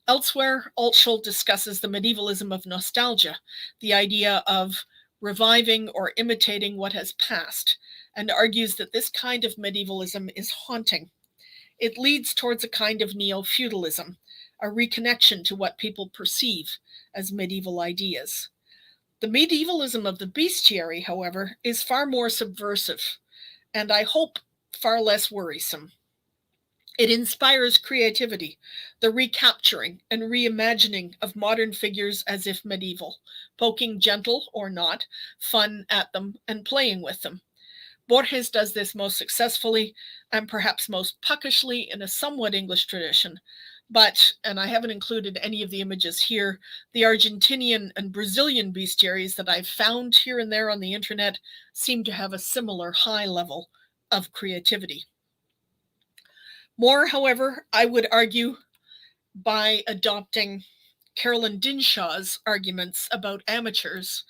Elsewhere, Altschul discusses the medievalism of nostalgia, the idea of reviving or imitating what has passed, and argues that this kind of medievalism is haunting. It leads towards a kind of neo-feudalism, a reconnection to what people perceive as medieval ideas. The medievalism of the bestiary, however, is far more subversive, and I hope far less worrisome. It inspires creativity, the recapturing and reimagining of modern figures as if medieval, poking gentle or not fun at them and playing with them. Borges does this most successfully and perhaps most puckishly in a somewhat English tradition. But, and I haven't included any of the images here, the Argentinian and Brazilian bestiaries that I've found here and there on the internet seem to have a similar high level of creativity. More, however, I would argue by adopting Carolyn Dinshaw's arguments about amateurs,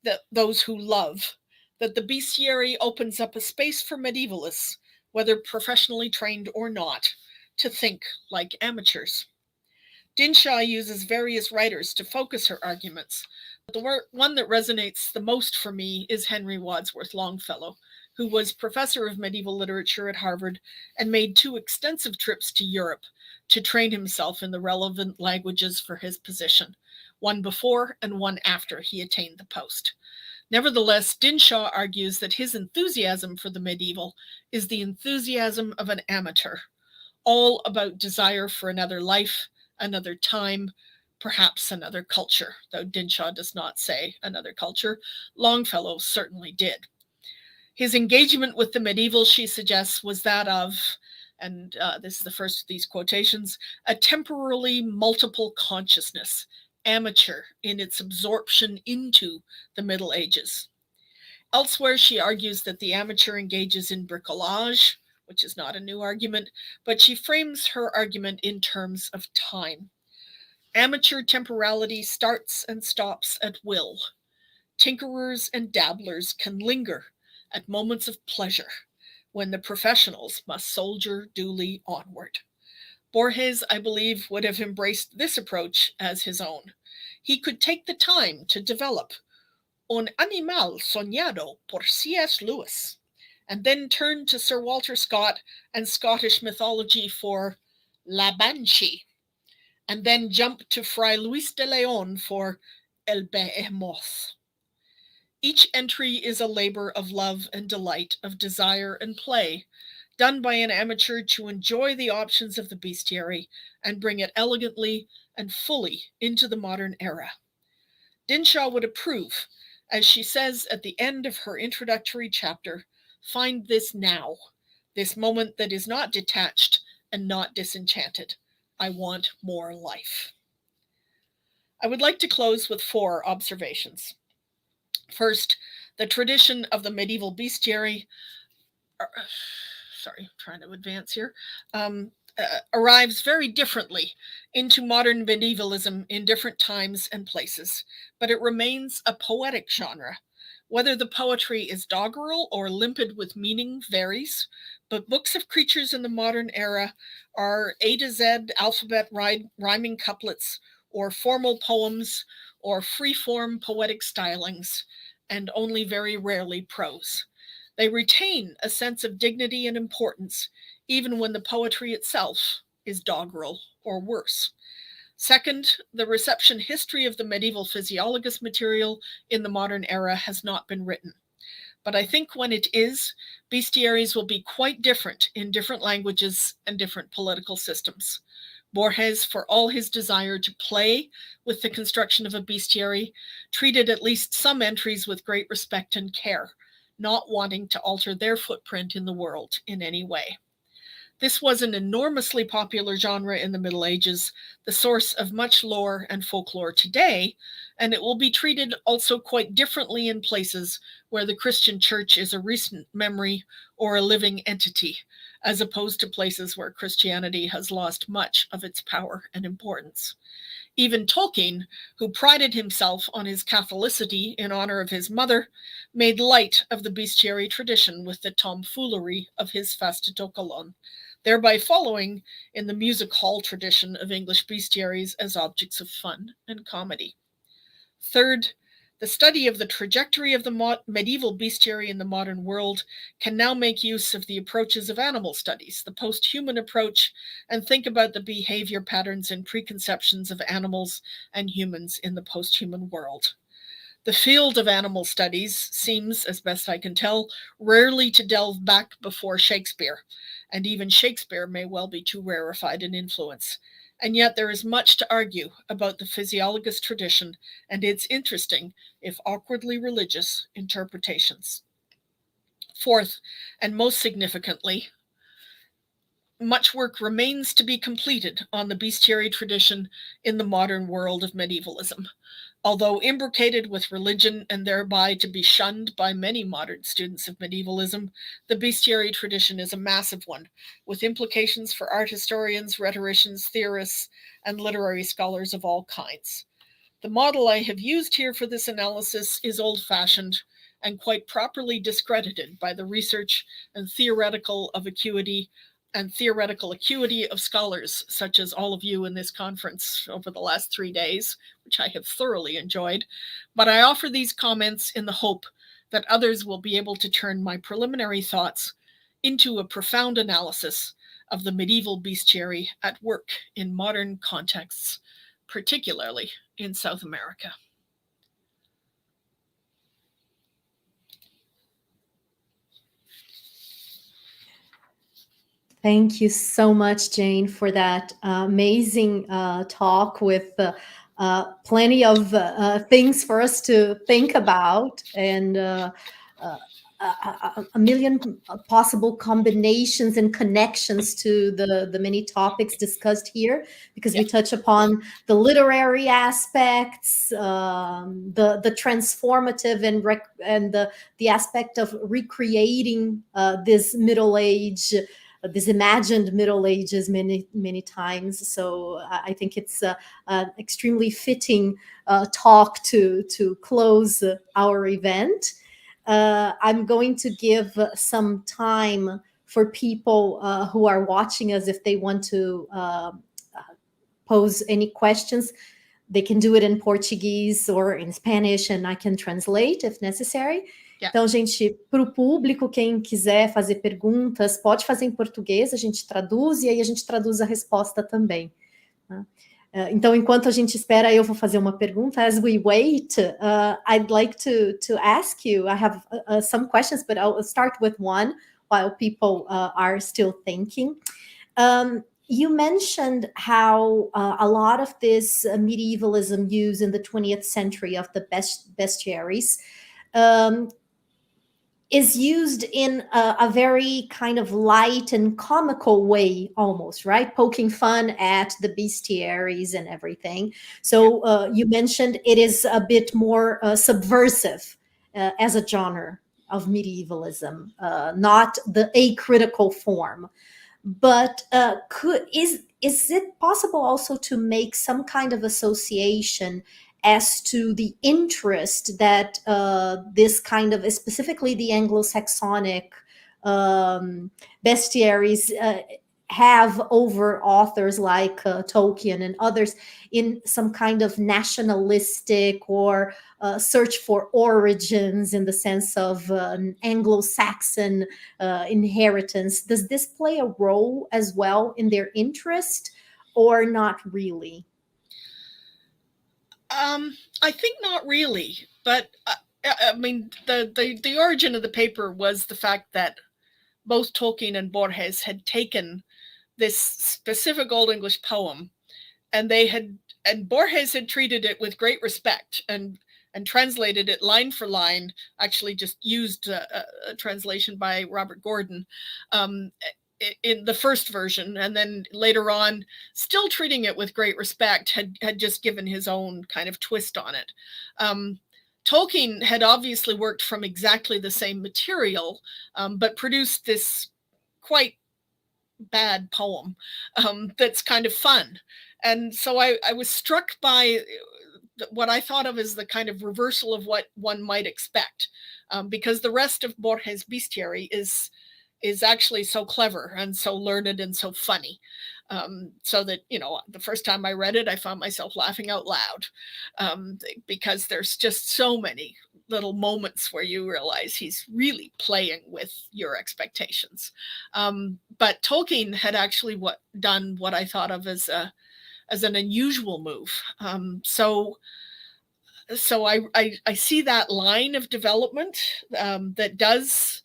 that those who love, that the bestiary opens up a space for medievalists, whether professionally trained or not, to think like amateurs. Dinshaw uses various writers to focus her arguments, but the one that resonates the most for me is Henry Wadsworth Longfellow, who was professor of medieval literature at Harvard and made 2 extensive trips to Europe to train himself in the relevant languages for his position, one before and one after he attained the post. Nevertheless, Dinshaw argues that his enthusiasm for the medieval is the enthusiasm of an amateur, all about desire for another life, another time, perhaps another culture, though Dinshaw does not say another culture. Longfellow certainly did. His engagement with the medieval, she suggests, was that of, and this is the first of these quotations, a temporally multiple consciousness, amateur in its absorption into the Middle Ages. Elsewhere, she argues that the amateur engages in bricolage, which is not a new argument, but she frames her argument in terms of time. Amateur temporality starts and stops at will. Tinkerers and dabblers can linger at moments of pleasure when the professionals must soldier duly onward. Borges, I believe, would have embraced this approach as his own. He could take the time to develop Un animal soñado por C.S. Lewis, and then turn to Sir Walter Scott and Scottish mythology for La Banshee, and then jump to Fray Luis de Leon for El Behemoth. Each entry is a labor of love and delight, of desire and play, done by an amateur to enjoy the options of the bestiary and bring it elegantly and fully into the modern era. Dinshaw would approve, as she says at the end of her introductory chapter, find this now, this moment that is not detached and not disenchanted. I want more life. I would like to close with 4 observations. First, the tradition of the medieval bestiary, trying to advance here, arrives very differently into modern medievalism in different times and places, but it remains a poetic genre. Whether the poetry is doggerel or limpid with meaning varies, but books of creatures in the modern era are A to Z alphabet rhyming couplets, or formal poems, or free-form poetic stylings, and only very rarely prose. They retain a sense of dignity and importance, even when the poetry itself is doggerel or worse. Second, the reception history of the medieval Physiologist material in the modern era has not been written. But I think when it is, bestiaries will be quite different in different languages and different political systems. Borges, for all his desire to play with the construction of a bestiary, treated at least some entries with great respect and care, not wanting to alter their footprint in the world in any way. This was an enormously popular genre in the Middle Ages, the source of much lore and folklore today, and it will be treated also quite differently in places where the Christian church is a recent memory or a living entity, as opposed to places where Christianity has lost much of its power and importance. Even Tolkien, who prided himself on his Catholicity in honor of his mother, made light of the bestiary tradition with the tomfoolery of his Fastetokalon, thereby following in the music hall tradition of English bestiaries as objects of fun and comedy. Third, the study of the trajectory of the medieval bestiary in the modern world can now make use of the approaches of animal studies, the post-human approach, and think about the behavior patterns and preconceptions of animals and humans in the post-human world. The field of animal studies seems, as best I can tell, rarely to delve back before Shakespeare, and even Shakespeare may well be too rarefied an influence. And yet there is much to argue about the Physiologist tradition and its interesting, if awkwardly religious, interpretations. Fourth, and most significantly, much work remains to be completed on the bestiary tradition in the modern world of medievalism. Although imbricated with religion and thereby to be shunned by many modern students of medievalism, the bestiary tradition is a massive one, with implications for art historians, rhetoricians, theorists, and literary scholars of all kinds. The model I have used here for this analysis is old-fashioned and quite properly discredited by the research and theoretical acuity of scholars, such as all of you in this conference over the last 3 days, which I have thoroughly enjoyed. But I offer these comments in the hope that others will be able to turn my preliminary thoughts into a profound analysis of the medieval bestiary at work in modern contexts, particularly in South America. Thank you so much, Jane, for that amazing talk with plenty of things for us to think about. And a million possible combinations and connections to the many topics discussed here, because we touch upon the literary aspects, the transformative and the aspect of recreating this Middle Age, this imagined Middle Ages many times. So I think it's an extremely fitting talk to close our event. I'm going to give some time for people who are watching us, if they want to pose any questions. They can do it in Portuguese or in Spanish, and I can translate if necessary. Yeah. Então, gente, para o público, quem quiser fazer perguntas, pode fazer em português, a gente traduz, e aí a gente traduz a resposta também. Então, enquanto a gente espera, eu vou fazer uma pergunta. As we wait, I'd like to ask you, I have some questions, but I'll start with one while people are still thinking. You mentioned how a lot of this medievalism used in the 20th century of the bestiaries is used in a very kind of light and comical way, almost, right? Poking fun at the bestiaries and everything. So you mentioned it is a bit more subversive as a genre of medievalism, not the acritical form. But is it possible also to make some kind of association as to the interest that this kind of, specifically the Anglo-Saxonic bestiaries have over authors like Tolkien and others, in some kind of nationalistic or search for origins in the sense of Anglo-Saxon inheritance? Does this play a role as well in their interest, or not really? I think not really, but I mean, the origin of the paper was the fact that both Tolkien and Borges had taken this specific Old English poem, and Borges had treated it with great respect and translated it line for line, actually just used a translation by Robert Gordon in the first version, and then later on, still treating it with great respect, had just given his own kind of twist on it. Tolkien had obviously worked from exactly the same material, but produced this quite bad poem that's kind of fun. And so I was struck by what I thought of as the kind of reversal of what one might expect, because the rest of Borges' Bestiary is actually so clever and so learned and so funny, so that, you know, the first time I read it, I found myself laughing out loud, because there's just so many little moments where you realize he's really playing with your expectations. But Tolkien had actually done what I thought of as an unusual move. So I see that line of development that does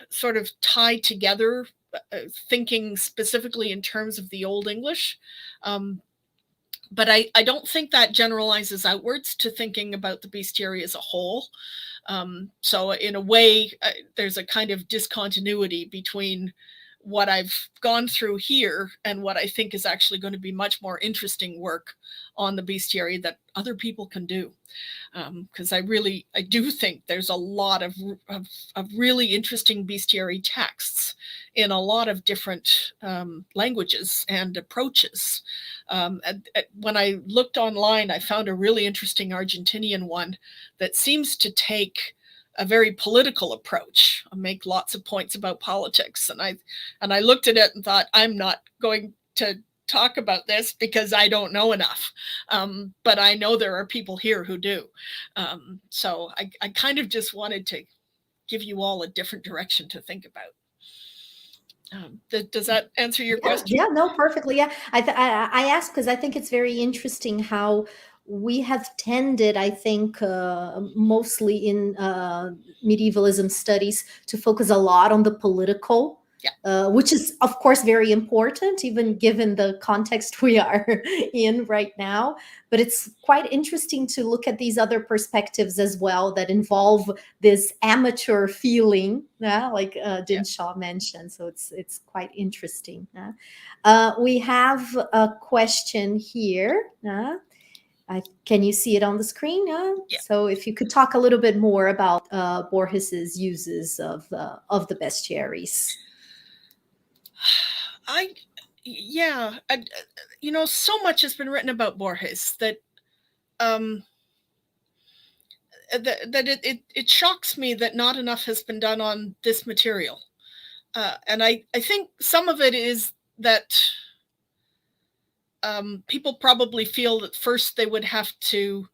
sort of tie together thinking specifically in terms of the Old English. But I don't think that generalizes outwards to thinking about the bestiary as a whole. So in a way, there's a kind of discontinuity between what I've gone through here and what I think is actually going to be much more interesting work on the bestiary that other people can do. Because I do think there's a lot of really interesting bestiary texts in a lot of different languages and approaches. When I looked online, I found a really interesting Argentinian one that seems to take a very political approach, make lots of points about politics. And I looked at it and thought, I'm not going to talk about this because I don't know enough. But I know there are people here who do. So I kind of just wanted to give you all a different direction to think about. Does that answer your question? Yeah, no, perfectly. Yeah, I asked because I think it's very interesting how we have tended, I think, mostly in medievalism studies, to focus a lot on the political which is, of course, very important, even given the context we are in right now. But it's quite interesting to look at these other perspectives as well that involve this amateur feeling, like Dinshaw mentioned. So it's quite interesting. We have a question here. Can you see it on the screen? Yeah. So if you could talk a little bit more about Borges's uses of the bestiaries. So much has been written about Borges that it shocks me that not enough has been done on this material. And I think some of it is that people probably feel that first they would have to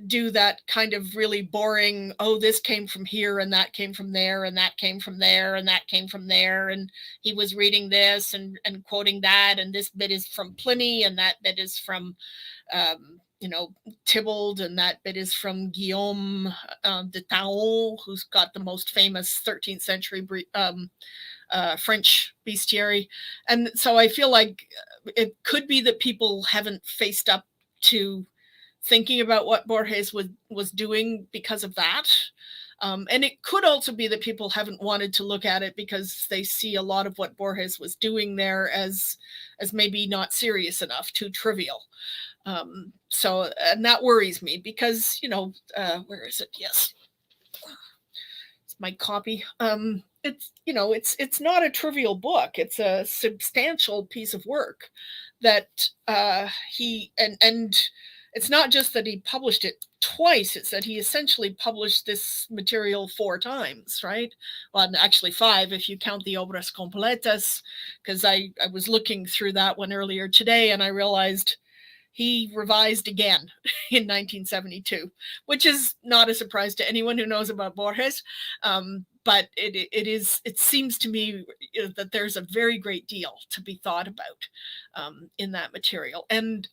do that kind of really boring, oh, this came from here and that came from there and that came from there and that came from there, and he was reading this and quoting that, and this bit is from Pliny and that bit is from Tybalt, and that bit is from Guillaume de Taon, who's got the most famous 13th century French bestiary. And so I feel like it could be that people haven't faced up to thinking about what Borges was doing because of that. And it could also be that people haven't wanted to look at it because they see a lot of what Borges was doing there as maybe not serious enough, too trivial. And that worries me because, where is it? Yes. It's my copy. It's not a trivial book. It's a substantial piece of work that he it's not just that he published it twice, it's that he essentially published this material 4 times, right? Well, actually 5 if you count the obras completas, because I was looking through that one earlier today and I realized he revised again in 1972, which is not a surprise to anyone who knows about Borges. But it seems to me that there's a very great deal to be thought about in that material. And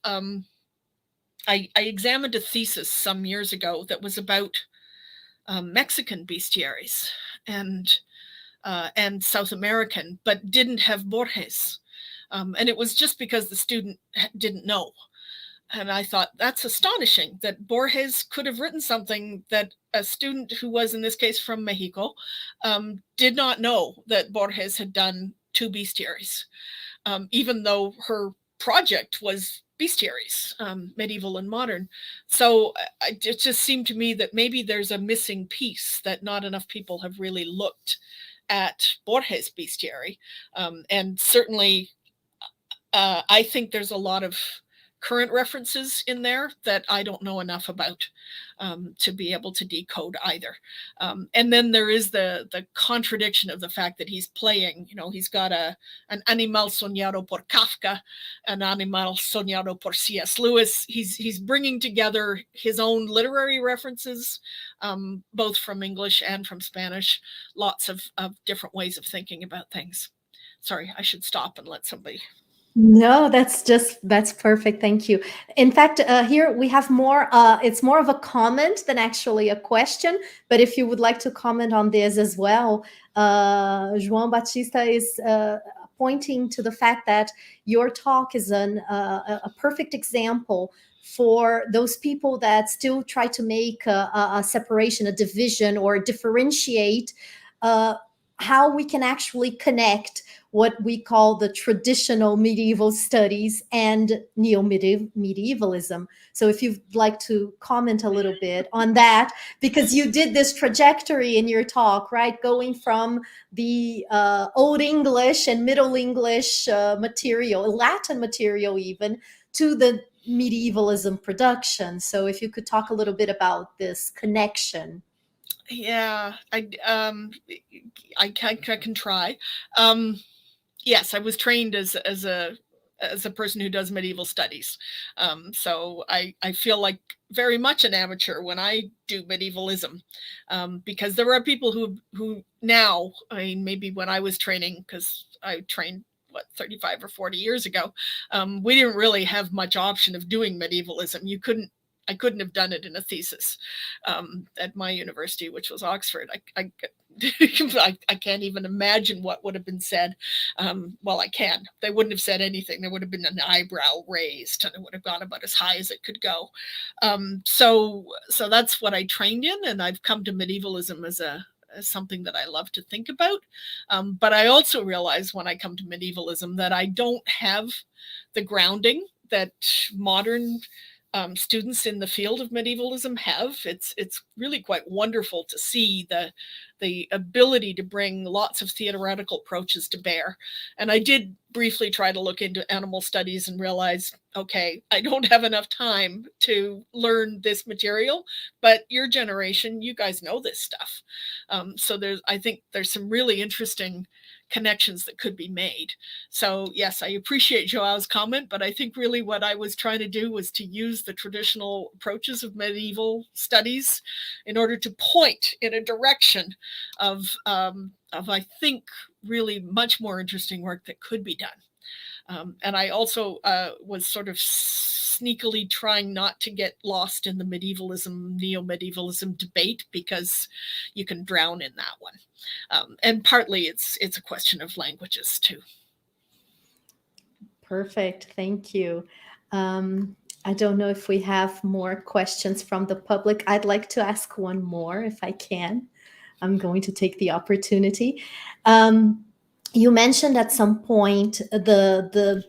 I examined a thesis some years ago that was about Mexican bestiaries and South American, but didn't have Borges. And it was just because the student didn't know. And I thought, that's astonishing that Borges could have written something that a student who was, in this case, from Mexico, did not know that Borges had done 2 bestiaries, even though her project was bestiaries, medieval and modern. So it just seemed to me that maybe there's a missing piece, that not enough people have really looked at Borges' bestiary. And certainly, I think there's a lot of current references in there that I don't know enough about to be able to decode either. And then there is the contradiction of the fact that he's playing, he's got an animal soñado por Kafka, an animal soñado por C.S. Lewis. He's bringing together his own literary references, both from English and from Spanish, lots of different ways of thinking about things. Sorry, I should stop and let somebody... No, that's perfect. Thank you. In fact, here we have more, it's more of a comment than actually a question, but if you would like to comment on this as well, João Batista is pointing to the fact that your talk is a perfect example for those people that still try to make a separation, a division, or differentiate how we can actually connect what we call the traditional medieval studies and neo-medievalism. So if you'd like to comment a little bit on that, because you did this trajectory in your talk, right? Going from the Old English and Middle English material, Latin material even, to the medievalism production. So if you could talk a little bit about this connection. Yeah, I can try. Yes, I was trained as a person who does medieval studies. So I feel like very much an amateur when I do medievalism, because there are people who now, I mean, maybe when I was training, because I trained 35 or 40 years ago, we didn't really have much option of doing medievalism. You couldn't couldn't have done it in a thesis at my university, which was Oxford. I can't even imagine what would have been said. Well, I can. They wouldn't have said anything. There would have been an eyebrow raised, and it would have gone about as high as it could go. So that's what I trained in, and I've come to medievalism as something that I love to think about. But I also realize when I come to medievalism that I don't have the grounding that modern students in the field of medievalism have. It's really quite wonderful to see the ability to bring lots of theoretical approaches to bear. And I did briefly try to look into animal studies and realize, okay, I don't have enough time to learn this material, but your generation, you guys know this stuff. So I think there's some really interesting connections that could be made. So yes, I appreciate Joao's comment, but I think really what I was trying to do was to use the traditional approaches of medieval studies in order to point in a direction of I think really much more interesting work that could be done. And I also was sort of sneakily trying not to get lost in the medievalism, neo-medievalism debate, because you can drown in that one. And partly it's a question of languages too. Perfect, thank you. I don't know if we have more questions from the public. I'd like to ask one more if I can. I'm going to take the opportunity. You mentioned at some point the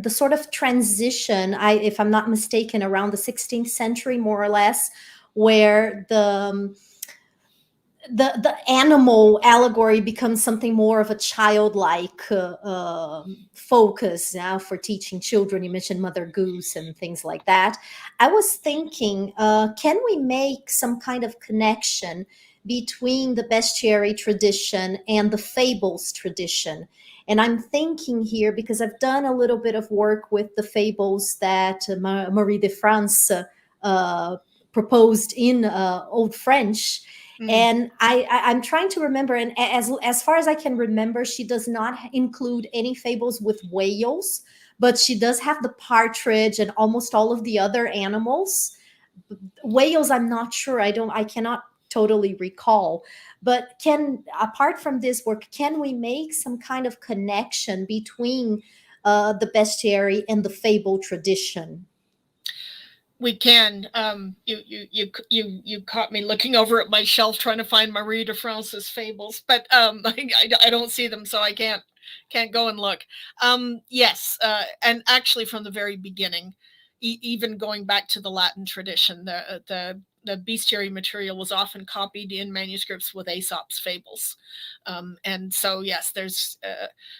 sort of transition, if I'm not mistaken, around the 16th century, more or less, where the animal allegory becomes something more of a childlike focus for teaching children. You mentioned Mother Goose and things like that. I was thinking, can we make some kind of connection between the bestiary tradition and the fables tradition? And I'm thinking here, because I've done a little bit of work with the fables that Marie de France proposed in Old French. And I'm trying to remember, and as far as I can remember, she does not include any fables with whales, but she does have the partridge and almost all of the other animals. Whales, I'm not sure. I cannot totally recall. But apart from this work, can we make some kind of connection between the bestiary and the fable tradition? We can. You caught me looking over at my shelf trying to find Marie de France's fables, but I don't see them, so I can't go and look. Yes, and actually from the very beginning, even going back to the Latin tradition, the bestiary material was often copied in manuscripts with Aesop's fables. And so, yes, there's,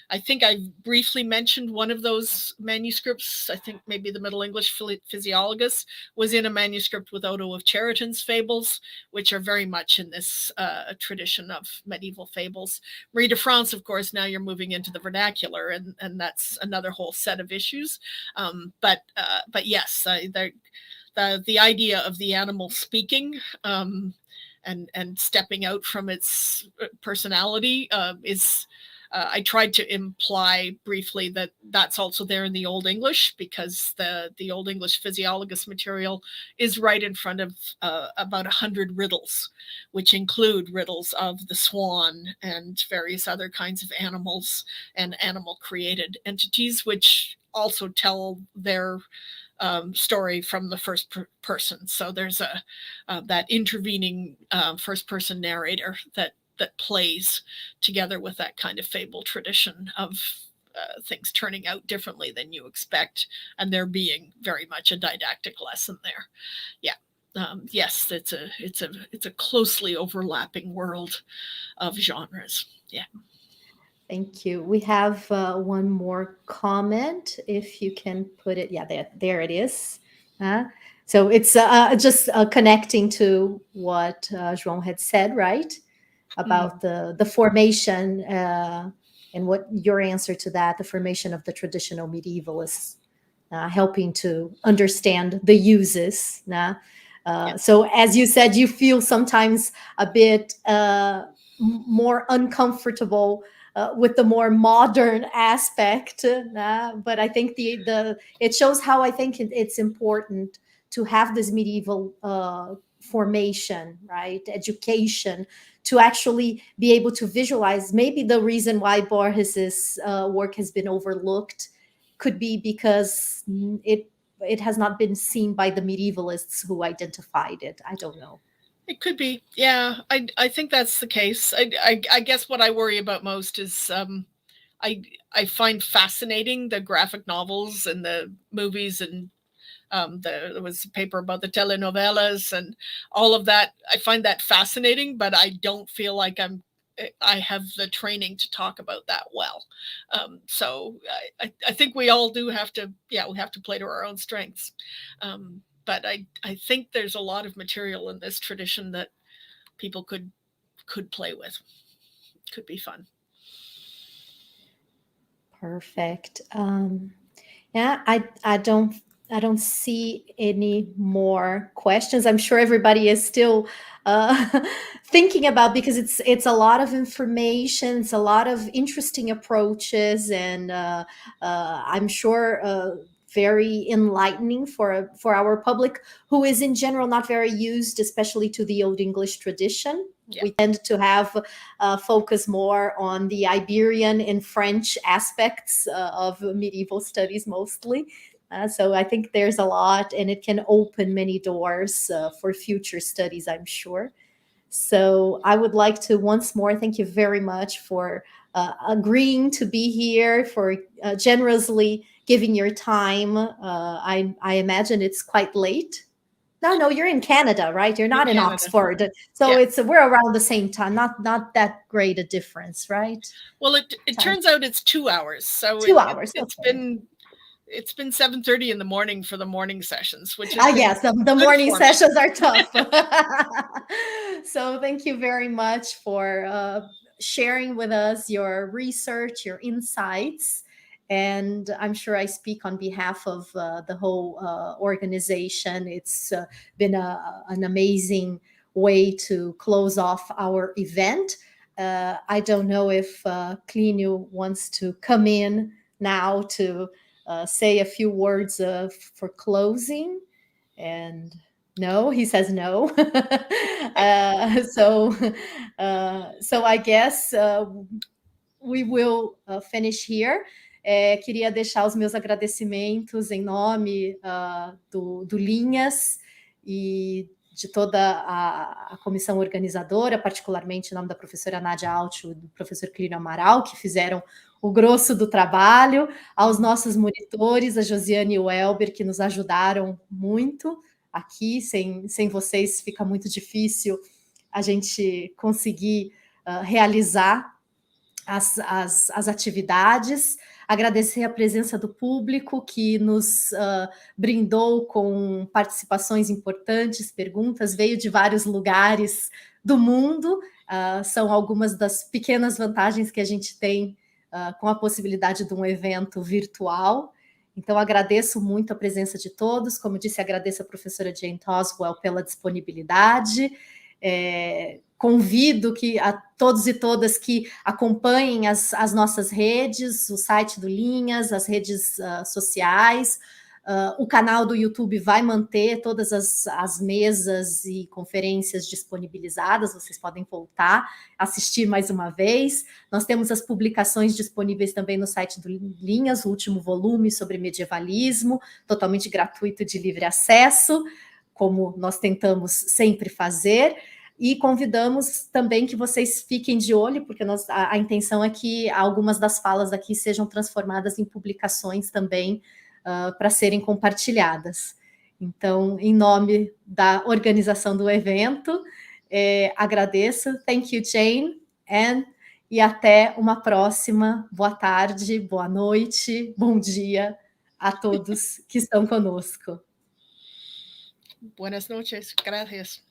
I think I briefly mentioned one of those manuscripts. I think maybe the Middle English Physiologist was in a manuscript with Odo of Cheriton's fables, which are very much in this tradition of medieval fables. Marie de France, of course, now you're moving into the vernacular, and that's another whole set of issues. But yes, the idea of the animal speaking and stepping out from its personality is, I tried to imply briefly that that's also there in the Old English, because the Old English Physiologist material is right in front of about 100 riddles, which include riddles of the swan and various other kinds of animals and animal created entities, which also tell their story from the first person. So there's that intervening first person narrator that plays together with that kind of fable tradition of things turning out differently than you expect, and there being very much a didactic lesson there. Yeah. Yes, it's a closely overlapping world of genres. Yeah. Thank you. We have one more comment, if you can put it. Yeah, there it is. So it's just connecting to what João had said, right? About the formation and what your answer to that, the formation of the traditional medievalists, helping to understand the uses. So as you said, you feel sometimes a bit more uncomfortable with the more modern aspect, but I think it shows how I think it's important to have this medieval formation, right, education, to actually be able to visualize. Maybe the reason why Borges's work has been overlooked could be because it has not been seen by the medievalists who identified it. I don't know. It could be. Yeah, I think that's the case. I guess what I worry about most is I find fascinating the graphic novels and the movies, and there was a paper about the telenovelas and all of that. I find that fascinating, but I don't feel like I have the training to talk about that well. So I think we all do have to, we have to play to our own strengths. But I think there's a lot of material in this tradition that people could play with. Could be fun. Perfect. Yeah, I don't see any more questions. I'm sure everybody is still thinking about, because it's a lot of information, it's a lot of interesting approaches, and I'm sure very enlightening for our public, who is in general not very used, especially to the Old English tradition. Yeah. We tend to have focus more on the Iberian and French aspects of medieval studies mostly. So I think there's a lot, and it can open many doors for future studies, I'm sure. So I would like to once more thank you very much for agreeing to be here, for generously giving your time. I imagine it's quite late. No, you're in Canada, right? You're not in Oxford. So we're around the same time, not that great a difference, right? Well, it turns out it's 2 hours. So 2 hours. It's been 7:30 in the morning for the morning sessions, which is yes, the morning sessions are tough. So thank you very much for sharing with us your research, your insights. And I'm sure I speak on behalf of the whole organization. It's been an amazing way to close off our event. I don't know if Clínio wants to come in now to say a few words for closing. And no, he says no. So I guess we will finish here. Queria deixar os meus agradecimentos em nome do Linhas e de toda a comissão organizadora, particularmente em nome da professora Nádia Altio e do professor Clínio Amaral, que fizeram o grosso do trabalho, aos nossos monitores, a Josiane e o Elber, que nos ajudaram muito aqui. Sem vocês fica muito difícil a gente conseguir realizar as atividades. Agradecer a presença do público, que nos brindou com participações importantes, perguntas, veio de vários lugares do mundo. São algumas das pequenas vantagens que a gente tem com a possibilidade de um evento virtual. Então, agradeço muito a presença de todos. Como disse, agradeço a professora Jane Toswell pela disponibilidade. Convido a todos e todas que acompanhem as nossas redes, o site do Linhas, as redes sociais. O canal do YouTube vai manter todas as mesas e conferências disponibilizadas, vocês podem voltar, assistir mais uma vez. Nós temos as publicações disponíveis também no site do Linhas, o último volume sobre medievalismo, totalmente gratuito, de livre acesso, como nós tentamos sempre fazer. E convidamos também que vocês fiquem de olho, porque a intenção é que algumas das falas aqui sejam transformadas em publicações também, para serem compartilhadas. Então, em nome da organização do evento, agradeço. Thank you, Jane. E até uma próxima. Boa tarde, boa noite, bom dia a todos que estão conosco. Buenas noches. Gracias.